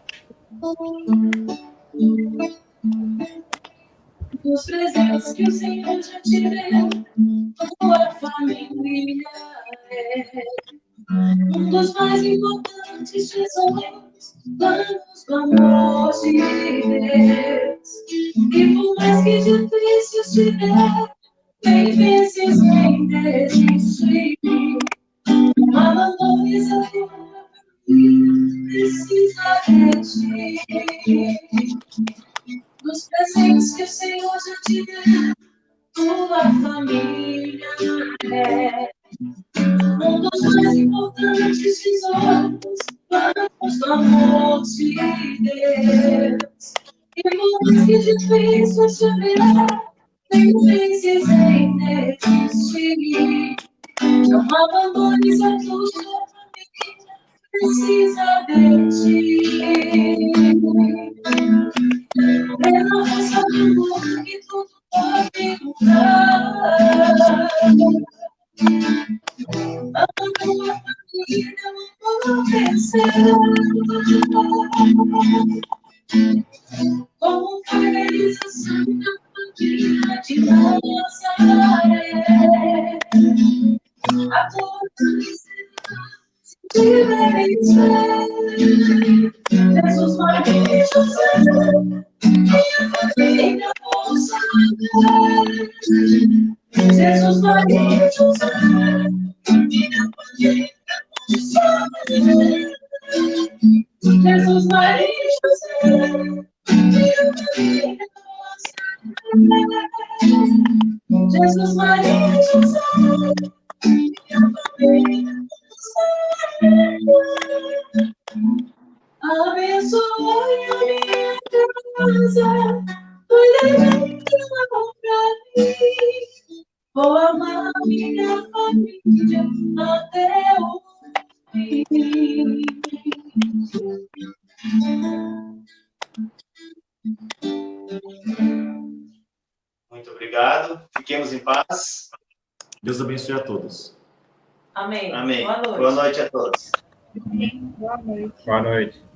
Os presentes que o Senhor já te deu, tua família é um dos mais importantes tesouros, planos do amor de Deus. E por mais que difícil estiver, nem vezes nem desistir, não abandones a tua família, precisa de ti. Dos presentes que o Senhor já te deu, tua família é um dos mais importantes tesouros, planos do amor de Deus. E por mais que difícil estiver, nem vezes nem desistir, não abandones a tua família, precisa de ti. Pela força do amor que tudo pode mudar. A tua família não pode vencer. Como foi a realização da família de Nazaré. A tua felicidade Jesus, Maria e José, minha família possa ver. Jesus, Maria e José, minha família possa ver. Jesus, Maria e José, minha família possa ver. Jesus, Maria e José, minha família possa ver. Abençoe a minha casa, cuide da pra mim. Vou amar minha família até o fim. Muito obrigado. Fiquemos em paz. Deus abençoe a todos. Amém. Amém. Boa noite. Boa noite a todos. Boa noite. Boa noite.